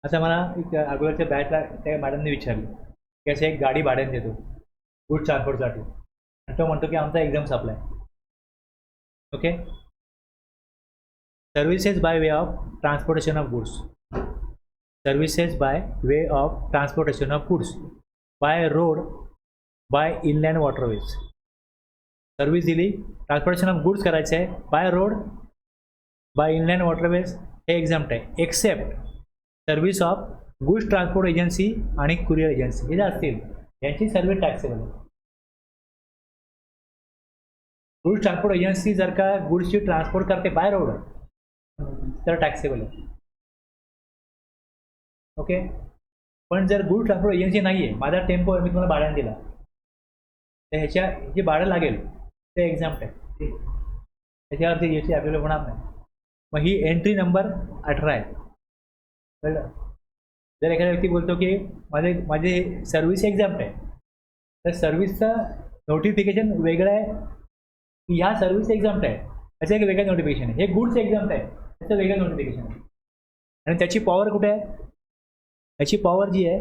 आता मला एक अगोदरच्या बॅचला त्या मॅडमने विचारलं की असं एक गाडी भाड्याने देतो गुड ट्रान्सपोर्टसाठी, आणि तो म्हणतो की आमचा exempt supply. Okay. Services by way of transportation of goods. Services by way of transportation of goods by road, by inland waterways. Service दिली, ट्रान्सपोर्टेशन ऑफ गुड्स करायचं आहे by road, by inland waterways, हे exempt आहे. Except service of goods transport agency आणि courier agency, हे जे असतील यांची सर्व्हिस टॅक्सेबल आहे. गुड्स ट्रान्सपोर्ट एजन्सी जर का गुड्सची ट्रान्सपोर्ट करते बाय रोड तर टॅक्सेबल आहे. ओके. पण जर गुड्स ट्रान्सपोर्ट एजन्सी नाही आहे, माझा टेम्पो आहे, मी तुम्हाला भाड्याने दिला, तर ह्याच्या जे भाडं लागेल ते एक्झाम्प्ट आहे, त्याच्यावरती GST अवेलेबल होणार नाही. मग ही एंट्री नंबर 18 आहे. कळलं. जर एखादा व्यक्ती बोलतो की माझे सर्व्हिस एक्झाम्प्ट आहे, तर सर्व्हिसचं नोटिफिकेशन वेगळं आहे की ह्या सर्व्हिस एक्झाम्प्ट आहे त्याचं एक वेगळं नोटिफिकेशन आहे. हे गुड्स एक्झाम्प्ट आहे त्याचं वेगळं नोटिफिकेशन आहे. आणि त्याची पॉवर कुठे आहे, त्याची पॉवर जी आहे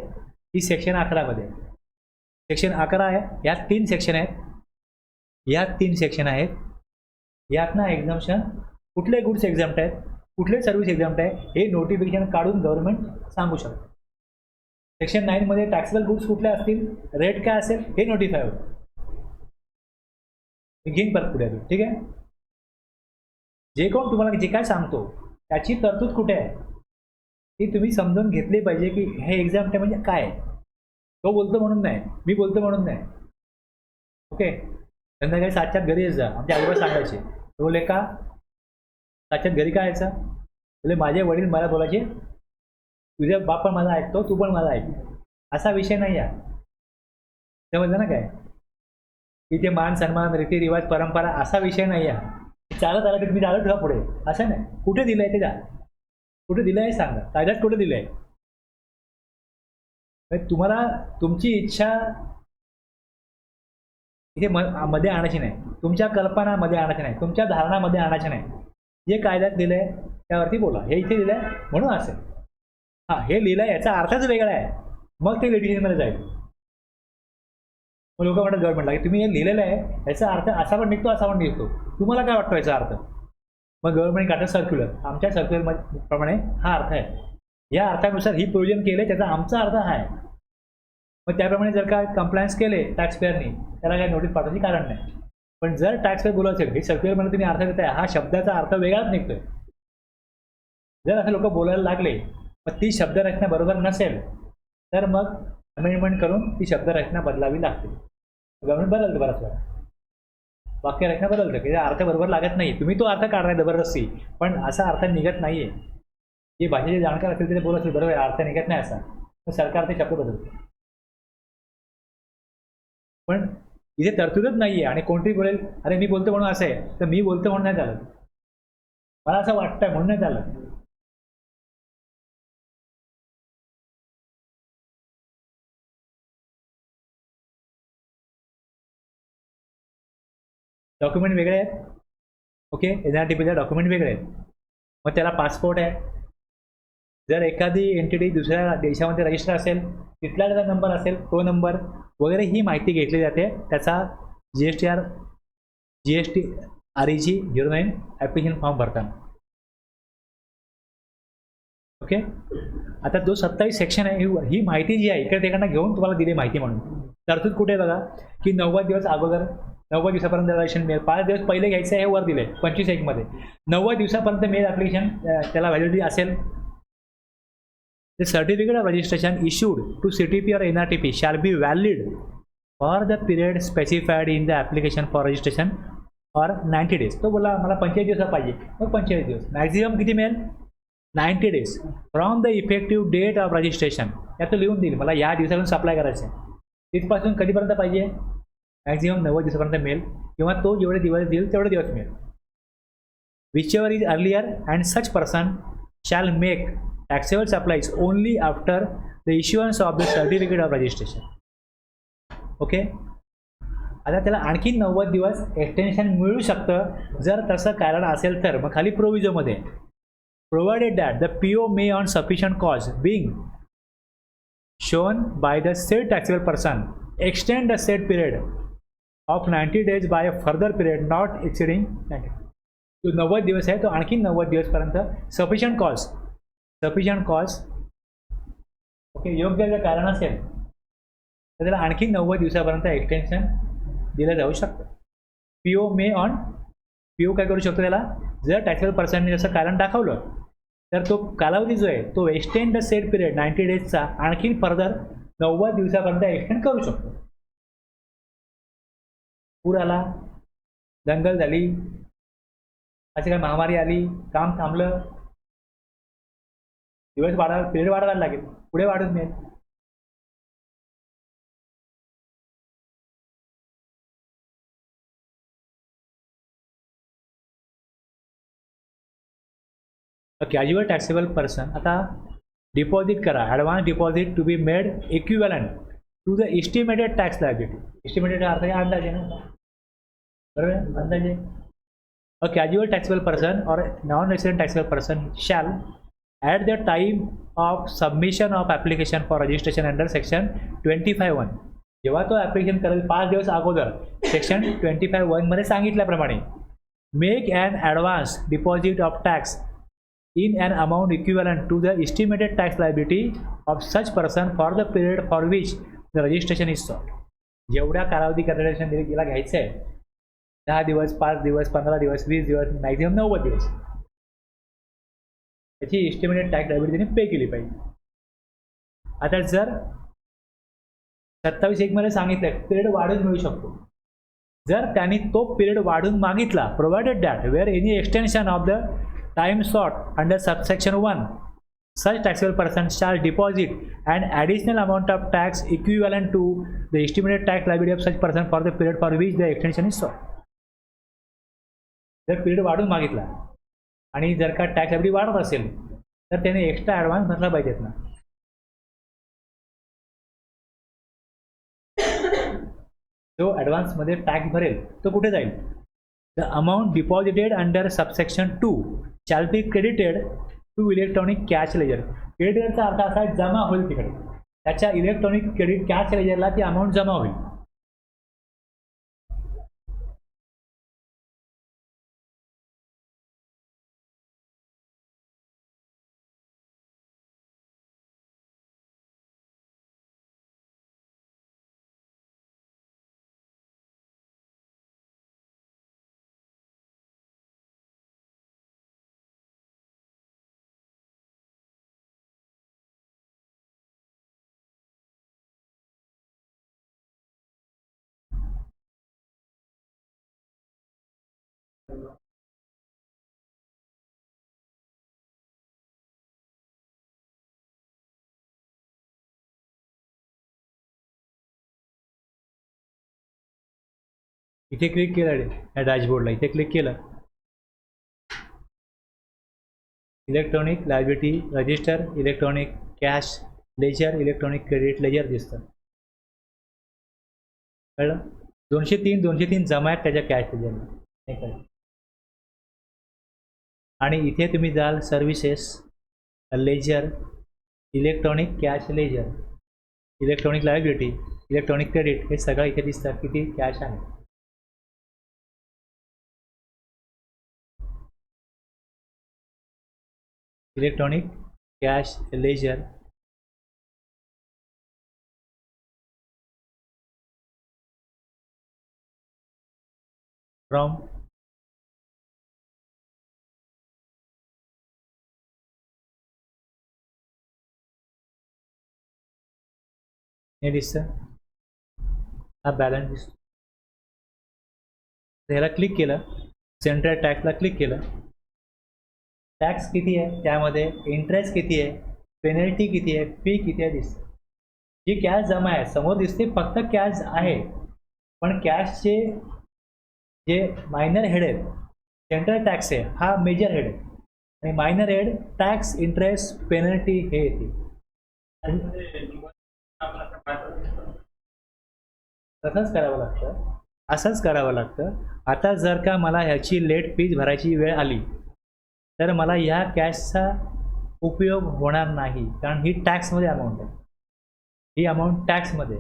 ती सेक्शन 11 मध्ये. सेक्शन 11 आहे, यात 3 सेक्शन आहेत, यात 3 सेक्शन आहेत. यात ना एक्झाम्पशन कुठले गुड्स एक्झाम्प्ट आहेत, कुठले सर्व्हिस एक्झाम्प्ट आहे, हे नोटिफिकेशन काढून गव्हर्नमेंट सांगू शकतं. सेक्शन 9 मध्ये टॅक्सेबल गुड्स कुठले असतील, रेट काय असेल, हे नोटिफाय होतं. घेईन परत पुढे. ठीक आहे. जे कोण तुम्हाला जे काय सांगतो त्याची तरतूद कुठे आहे ती तुम्ही समजून घेतली पाहिजे की हे एक्झाम्प्ट आहे म्हणजे काय आहे. तो बोलतो म्हणून नाही, मी बोलतो म्हणून नाही. ओके. संध्याकाळी 7च्या घरी येत जा, आमच्या आजोबा सांगायचे, तो बोले का 7च्या घरी काय यायचा, म्हणजे माझे वडील मला बोलायचे, तुझ्या बाप पण मला ऐकतो, तू पण मला ऐक, असा विषय नाही आहे. समजलं ना काय? इथे मान सन्मान रीतिरिवाज परंपरा असा विषय नाही आहे. चालत आला तर तुम्ही चालत ठेवा पुढे, असं नाही. कुठे दिलंय ते जा, कुठे दिलंय सांगा, कायद्यात कुठे दिलंय? तुम्हाला तुमची इच्छा इथे मध्ये आणायची नाही, तुमच्या कल्पनामध्ये आणायची नाही, तुमच्या धारणामध्ये आणायची नाही. जे कायद्यात दिलंय त्यावरती बोला. हे इथे दिलंय म्हणून असेल, हां हे लिहिलंय याचा अर्थच वेगळा आहे, मग ते लिटिगेशनमध्ये जाईल. मग लोक म्हणतात गव्हर्नमेंटला की तुम्ही हे लिहिलेलं आहे याचा अर्थ असा पण निघतो, असा पण निघतो, तुम्हाला काय वाटतं याचा अर्थ? मग गव्हर्नमेंट काढतं सर्क्युलर, आमच्या सर्क्युलर प्रमाणे हा अर्थ आहे, या अर्थानुसार ही प्रोव्हिजन केले, त्याचा आमचा अर्थ हा आहे. मग त्याप्रमाणे जर का कंप्लायन्स केले टॅक्स पेअरनी, त्याला काही नोटीस पाठवायची कारण नाही. पण जर टॅक्स पेअर बोलत असेल हे सर्क्युलरमध्ये तुम्ही अर्थ देताय, हा शब्दाचा अर्थ वेगळाच निघतोय, जर असे लोक बोलायला लागले, मग ती शब्दरचना बरोबर नसेल तर मग अमेंडमेंट करून ती शब्दरचना बदलावी लागते. गव्हर्नमेंट बदलतं बराच वेळा, वाक्यरचना बदलतं की अर्थ बरोबर लागत नाही, तुम्ही तो अर्थ काढलाय जबरदस्ती, पण असा अर्थ निघत नाहीये. जे भाषेचे जाणकार असेल ते बोलत असेल बरोबर अर्थ निघत नाही असा, तर सरकार ते शब्द बदलतं. पण इथे तरतूदच नाहीये आणि कोणतरी बोलेल अरे मी बोलतो म्हणून असं आहे, तर मी बोलतो म्हणून नाही चालत, मला असं वाटतंय म्हणून नाही चालत. डॉक्युमेंट वेगळे आहेत, ओके, NRTPचे डॉक्युमेंट वेगळे आहेत. मग त्याला पासपोर्ट आहे, जर एखादी एंटिटी दुसऱ्या देशामध्ये रजिस्टर असेल, तिथला त्याचा नंबर असेल, तो नंबर वगैरे ही माहिती घेतली जाते. त्याचा GST REG 09 ॲप्लिकेशन फॉर्म भरताना. ओके, आता जो 27 सेक्शन आहे ही माहिती जी आहे इकडे तिकडनं घेऊन तुम्हाला दिली माहिती म्हणून. तरतूद कुठे बघा की 90 दिवस अगोदर, 90 दिवसापर्यंत रजिस्ट्रेशन मिळेल. 5 दिवस पहिले घ्यायचं आहे हे वर दिले 25 मध्ये. 90 दिवसापर्यंत मेल ॲप्लिकेशन त्याला व्हॅलिडिटी असेल. The certificate of registration issued to CTP or NRTP shall be valid for the period specified in the application for registration or 90 days. तो बोला मला 45 दिवस पाहिजे, मग 45 दिवस. मॅक्झिमम किती मिळेल? 90 days from the effective date of registration. यात लिहून देईल मला या दिवसापासून अप्लाय करायचं आहे, तिथपासून कधीपर्यंत पाहिजे? मॅक्झिमम 90 दिवसापर्यंत मिळेल, किंवा तो जेवढे दिवस देईल तेवढे दिवस मिळेल. Whichever is earlier and such person shall make taxable supplies only after the issuance of the certificate of registration. Okay, आता त्याला आणखी 90 दिवस एक्सटेन्शन मिळू शकतं जर तसं कारण असेल तर. मग खाली प्रोव्हिजनमध्ये provided that the PO may on sufficient cause being shown by the said taxable person extend the said period of 90 days by a further period not exceeding 90. जो 90 दिवस आहे तो आणखी 90 दिवसपर्यंत सफिशियंट कॉज ओके योग्य जर कारण असेल तर त्याला आणखी 90 दिवसापर्यंत एक्सटेन्शन दिलं जाऊ शकतं. PO काय करू शकतो त्याला, जर टॅक्सेबल पर्सनने जसं कारण दाखवलं तर तो कालावधी जो आहे तो एक्सटेंड द सेट पिरियड 90 डेजचा आणखी फर्दर 90 दिवसापर्यंत एक्सटेंड करू शकतो. पूर आला, दंगल झाली, अशी काय महामारी आली, काम थांबलं, दिवस वाढायला पिरियड वाढवायला लागेल, पुढे वाढून मिळेल. कॅज्युअल टॅक्सेबल पर्सन आता डिपॉझिट करा, advance deposit to be made equivalent to the estimated tax liability. Estimated अर्थ आहे अंदाजे ना, बरोबर, अंदाजे. A casual taxable person or non-resident taxable person shall, at the time of submission of application for registration under section 25(1), जेव्हा तो application करेल 5 दिवस अगोदर सेक्शन 25(1) मध्ये सांगितल्याप्रमाणे make an advance deposit of tax in an amount equivalent to the estimated tax liability of such person for the period for which the registration is sought. जेवढ्या कालावधी registration तिला घ्यायचं आहे, 10 दिवस, 5 दिवस, 15 दिवस, 20 दिवस, मॅक्झिमम 90 दिवस, त्याची एस्टिमेटेड टॅक्स लायबिलिटी पे केली पाहिजे. आता जर 27(1) मध्ये सांगितलं पिरियड वाढून मिळू शकतो, जर त्यांनी तो पिरियड वाढून मागितला, provided that where any extension of the time sought under subsection 1, such taxable person shall deposit an additional amount of tax equivalent to the estimated tax liability of such person for the period for which the extension is sought. जर period वाढून मागितला आणि जर का tax liability वाढत असेल तर त्याने एक्स्ट्रा ॲडव्हान्स भरला पाहिजेत ना. जो ॲडव्हान्समध्ये टॅक्स भरेल तो कुठे जाईल? The amount deposited under subsection 2 shall be credited to electronic cash ledger. क्रेडिटचा अर्थ असा जमा होईल तिकडे, त्याच्या इलेक्ट्रॉनिक क्रेडिट कॅश लेजरला ती अमाऊंट जमा होईल. इथे क्लिक केलं या डॅशबोर्डला, इथे क्लिक केलं electronic liability register, electronic cash ledger, electronic credit ledger दिसतं. कळलं? 203 जमा आहेत त्याच्या कॅश लेजरला, नाही कळलं? आणि इथे तुम्ही जाल services, ledger, electronic cash ledger, electronic liability, electronic credit, हे सगळं इथे दिसतं किती कॅश आहे. इलेक्ट्रॉनिक कॅश लेजर, फ्रॉम हे दिसतं, हा बॅलन्स दिसतो. ह्याला क्लिक केलं, सेंट्रल टॅक्सला क्लिक केलं, टॅक्स किती आहे, त्यामध्ये इंटरेस्ट किती आहे, पेनल्टी किती आहे, फी किती आहे दिसतं. जी कॅश जमा आहे समोर दिसते, फक्त कॅश आहे, पण कॅशचे जे मायनर हेड आहेत, सेंट्रल टॅक्स आहे हा मेजर हेड आहे, आणि minor head tax, interest, penalty हे येते. तसंच करावं लागतं, असंच करावं लागतं. आता जर का मला ह्याची लेट फीज भरायची वेळ आली तर मला ह्या कॅशचा उपयोग होणार नाही, कारण ही टॅक्समध्ये अमाऊंट आहे. ही अमाऊंट टॅक्समध्ये,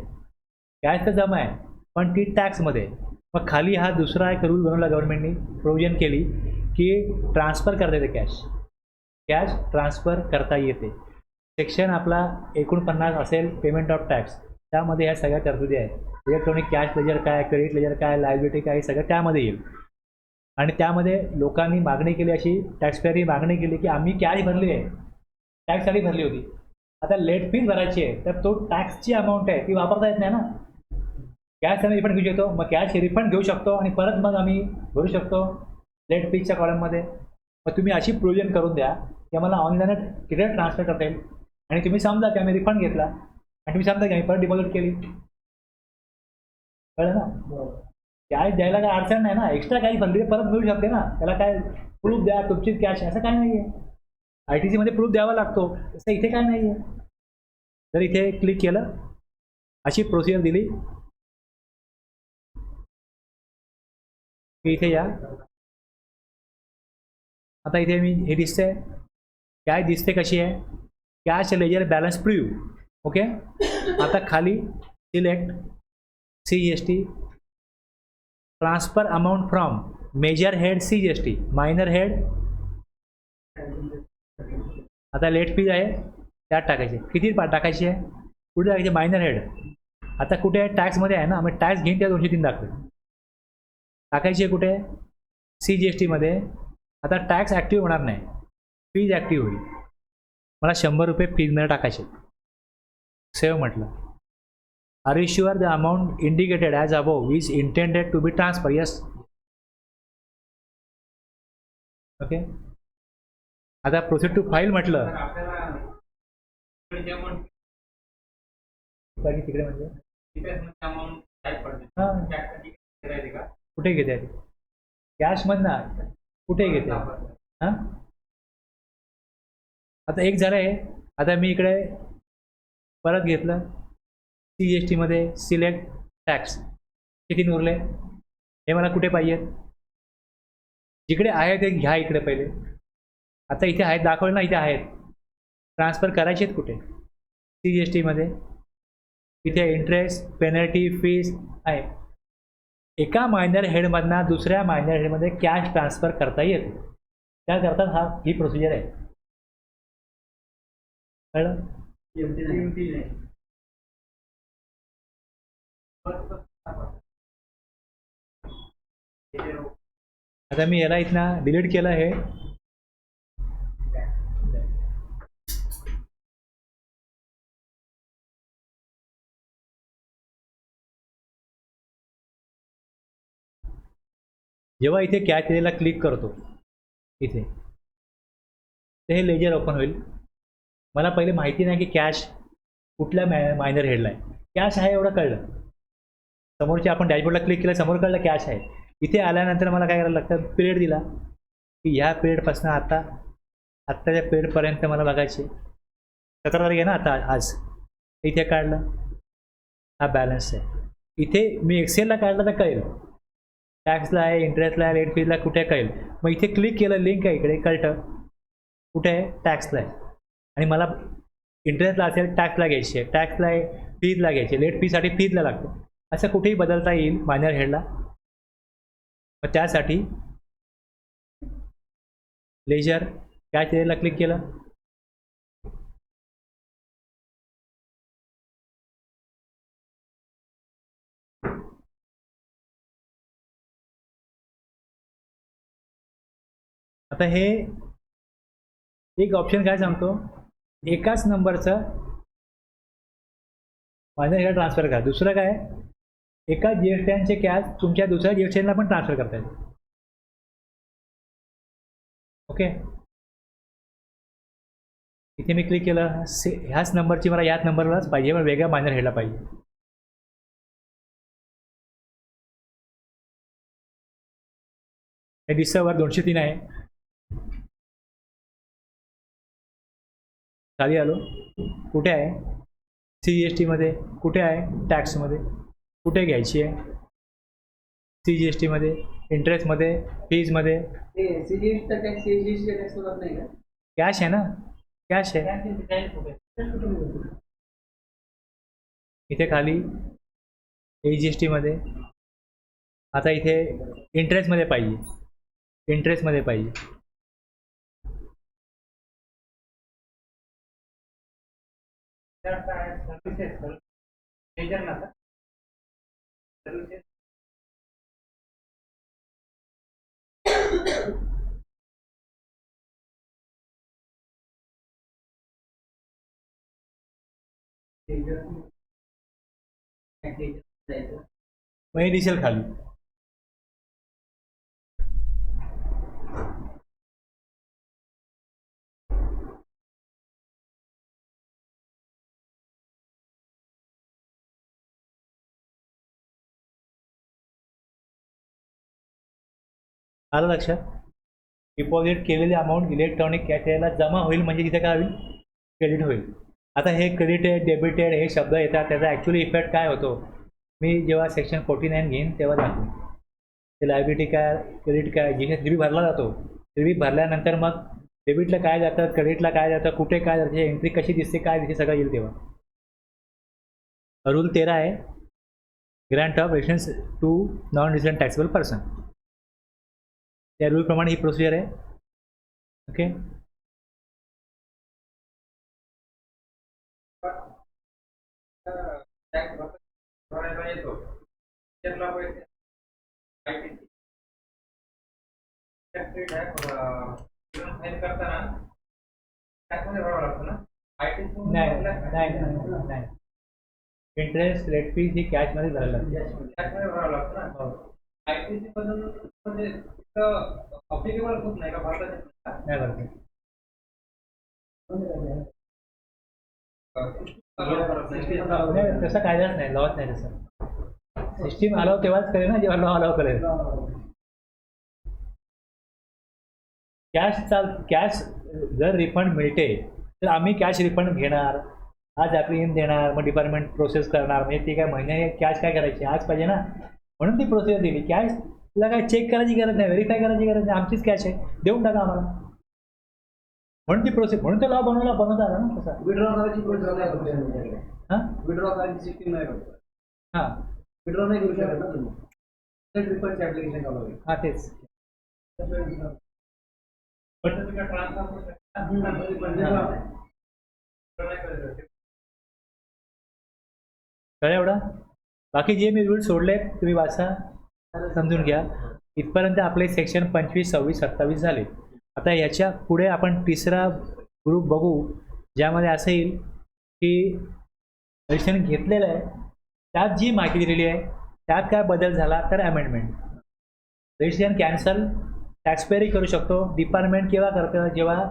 कॅश तर जमा आहे पण ती टॅक्समध्ये. मग खाली हा दुसरा एक रूल बनवला गव्हर्नमेंटनी, प्रोव्हिजन केली की ट्रान्सफर करता येते कॅश ट्रान्सफर करता येते. सेक्शन आपला 49 असेल पेमेंट ऑफ टॅक्स, त्यामध्ये ह्या सगळ्या तरतुदी आहेत. इलेक्ट्रॉनिक कॅश लेजर काय, क्रेडिट लेजर काय, लायबिलिटी काय, सगळं त्यामध्ये येईल. आणि त्यामध्ये लोकांनी मागणी केली, अशी टॅक्सपेअरनी मागणी केली की आम्ही कॅश भरली आहे, टॅक्ससाठी भरली होती, आता लेट फीज भरायची आहे, तर तो टॅक्सची अमाऊंट आहे ती वापरता येत नाही ना. कॅश आम्ही रिफंड घेऊ शकतो, मग कॅश रिफंड घेऊ शकतो आणि परत मग आम्ही भरू शकतो लेट फीजच्या कॉलममध्ये. मग तुम्ही अशी प्रोव्हिजन करून द्या की आम्हाला ऑनलाईन क्रेडिट ट्रान्सफर करता येईल, आणि तुम्ही समजा की आम्ही रिफंड घेतला आणि तुम्ही समजा की आम्ही परत डिपॉझिट केली. कळलं ना? कॅश द्यायला काय अडचण नाही ना, एक्स्ट्रा कॅश भरली परत मिळू शकते ना, त्याला काय प्रूफ द्या तुमची कॅश, असं काय नाही आहे. ITC मध्ये प्रूफ द्यावा लागतो, तसं इथे काय नाही आहे. तर इथे क्लिक केलं, अशी प्रोसिजर दिली की इथे या. आता इथे मी हे दिसतंय, कॅश दिसते कशी आहे, cash ledger balance preview. Okay, आता खाली select CGST, transfer amount from major head CGST, minor head आता लेट फीज आहे त्यात टाकायचे. किती टाकायची आहे, कुठे टाकायचे, मायनर हेड. आता कुठे आहे, टॅक्समध्ये आहे ना, मग टॅक्स घेईन त्या 203 टाकायची आहे. कुठे, CGST मध्ये. आता टॅक्स ॲक्टिव्ह होणार नाही, फीज ॲक्टिव्ह होईल. मला 100 रुपये फीजमध्ये टाकायचे. सेव्ह म्हटलं. Are you sure the amount indicated as above is intended to be transfer? Yes. Okay, आता प्रोसीड टू फाईल म्हटलं तर आपल्याला तिकडे amount तिकडे म्हणजे तिथेच म्हणजे amount काय पडते हां त्यासाठी करायचे का कुठे घेते कॅशमधनं कुठे घेते हां आता एक झालं आहे. आता मी इकडे परत घेतलं CGST मध्ये सिलेक्ट टॅक्स किती उरले हे मला कुठे पाहिजेत जिकडे आहे ते घ्या इकडे पहिले. आता इथे आहेत दाखवलं ना इथे आहेत ट्रान्सफर करायचे आहेत कुठे CGST मध्ये इथे इंटरेस्ट पेनल्टी फीस आहे. एका मायनर हेडमधनं दुसऱ्या मायनर हेडमध्ये कॅश ट्रान्सफर करता येते त्याकरता ही प्रोसिजर आहे. कळलं आता मी याला इथनं डिलीट केलं हे जेव्हा इथे कॅश एरियाला क्लिक करतो इथे तर हे लेजर ओपन होईल. मला पहिले माहिती नाही की कॅश कुठल्या मायनर हेडला आहे. कॅश आहे एवढं कळलं समोरच्या आपण डॅशबोर्डला क्लिक केलं समोर कळलं कॅश आहे. इथे आल्यानंतर मला काय करायला लागतं पिरियड दिला की ह्या पिरियडपासून आत्ताच्या पिरियडपर्यंत मला बघायचे 17 तारीख आहे ना आता आज इथे काढलं हा बॅलन्स आहे. इथे मी एक्सेलला काढलं तर कळेल टॅक्सला आहे इंटरेस्टला आहे लेट फीजला कुठे कळेल. मग इथे क्लिक केलं लिंक आहे इकडे कळतं कुठे आहे टॅक्सला आहे आणि मला इंटरेस्टला असेल टॅक्सला घ्यायची आहे टॅक्सला आहे फीजला घ्यायची लेट फीसाठी फीजला लागतो. असं कुठेही बदलता येईल मायनर हेडला. मग त्यासाठी लेजर कॅश एरियाला क्लिक केलं आता हे एक ऑप्शन काय सांगतो एकाच नंबरचं माझ्या ह्याला ट्रान्सफर करा. दुसरं काय एका जीएसटीचे कॅश तुमच्या दुसऱ्या जीएसटीला पण ट्रान्सफर करता येईल. ओके इथे मी क्लिक केलं ह्याच नंबरची मला याच नंबरलाच पाहिजे पण वेगळ्या मायनर हेडला पाहिजे. हे दिसतं वर 203 आहे. खाली आलो कुठे आहे CGST मध्ये कुठे आहे टॅक्समध्ये कुठे घ्यायची आहे CGST मध्ये इंटरेस्टमध्ये फीजमध्ये कॅश आहे ना कॅश आहे इथे खाली AGST मध्ये. आता इथे इंटरेस्टमध्ये पाहिजे इंटरेस्टमध्ये पाहिजे मग हे दिसेल खाली. आलं लक्षात डिपॉझिट केलेली अमाऊंट इलेक्ट्रॉनिक कॅश यायला जमा होईल म्हणजे तिथे काय होईल क्रेडिट होईल. आता हे क्रेडिटेड डेबिटेड हे शब्द येतात त्याचा ॲक्च्युली इफेक्ट काय होतो मी जेव्हा सेक्शन 49 घेईन तेव्हा दाखवेन. ते लायबिलिटी काय क्रेडिट काय जिथे भरला जातो भरल्यानंतर मग डेबिटला काय जातं क्रेडिटला काय जातं कुठे काय जातं एंट्री कशी दिसते काय दिसते सगळं येईल तेव्हा. रूल 13 आहे grant of rations to non resident taxable person. त्या रूलप्रमाणे ही प्रोसिजर आहे. ओके येतो त्यातला पैसे फाईल करताना टॅक्समध्ये भरावं लागतं ना नाही इंटरेस्ट लेट फीज ही कॅशमध्ये भरायला लागते टॅक्समध्ये भरावं लागतं ना. ITC मधून म्हणजे अप्लिकेबल होत नाही का भारतात नाही भरते नाही, तसा कायदाच नाही, लॉच नाही तसं. सिस्टीम अलाव तेव्हाच करेल ना जेव्हा लॉ अलाव करेल. कॅश जर रिफंड मिळते तर आम्ही कॅश रिफंड घेणार, आज ॲप्लिकेशन देणार, मग डिपार्टमेंट प्रोसेस करणार. म्हणजे ती काय महिने कॅश काय करायची आज पाहिजे ना, म्हणून ती प्रोसेस दिली. कॅश तुला काय चेक करायची गरज नाही, व्हेरीफाय करायची गरज नाही, आमचीच कॅश आहे, देऊन टाका आम्हाला. म्हणून ती प्रोसेस, म्हणून तो लॉ बनवता आला ना तसा. विड्रॉ करायची प्रोसेस नाही फक्त आमच्याकडे. हां विड्रॉ करायची सिस्टीम नाही फक्त. हां विड्रॉ नाही करू शकत ना तुम्ही. सेट रिफंडचे ऍप्लिकेशन करावं लागेल. हां तेच. कळलं एवढं. बाकी जे मी रूल सोडले तुम्ही वाचा, समजून घ्या. इथपर्यंत आपले सेक्शन 25, 26, 27 झाले. आता याच्या पुढे आपण तिसरा ग्रुप बघू, ज्यामध्ये असं येईल की रजिस्ट्रेशन घेतलेलं आहे त्यात जी माहिती दिलेली आहे त्यात काय बदल झाला तर अमेंडमेंट. रजिस्ट्रेशन कॅन्सल टॅक्सपेअरही करू शकतो. डिपार्टमेंट केव्हा करतं, जेव्हा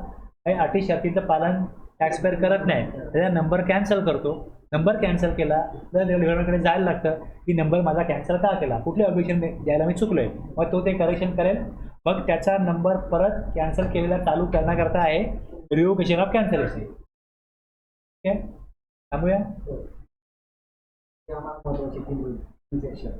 काही अटी शर्तींचं पालन टॅक्सपेअर करत नाही त्याचा नंबर कॅन्सल करतो. नंबर कॅन्सल केला तर डिपार्टमेंटकडे जायला लागतं की नंबर माझा कॅन्सल का केला, कुठले ऑब्जेक्शन द्यायला मी चुकलो आहे, मग तो ते करेक्शन करेल. मग त्याचा नंबर परत कॅन्सल केलेला चालू करण्याकरता आहे रिवोकेशन ऑफ कॅन्सलेशन. ठीक आहे, थांबूया. ते आम्हाला महत्त्वाचे 3 सेक्शन.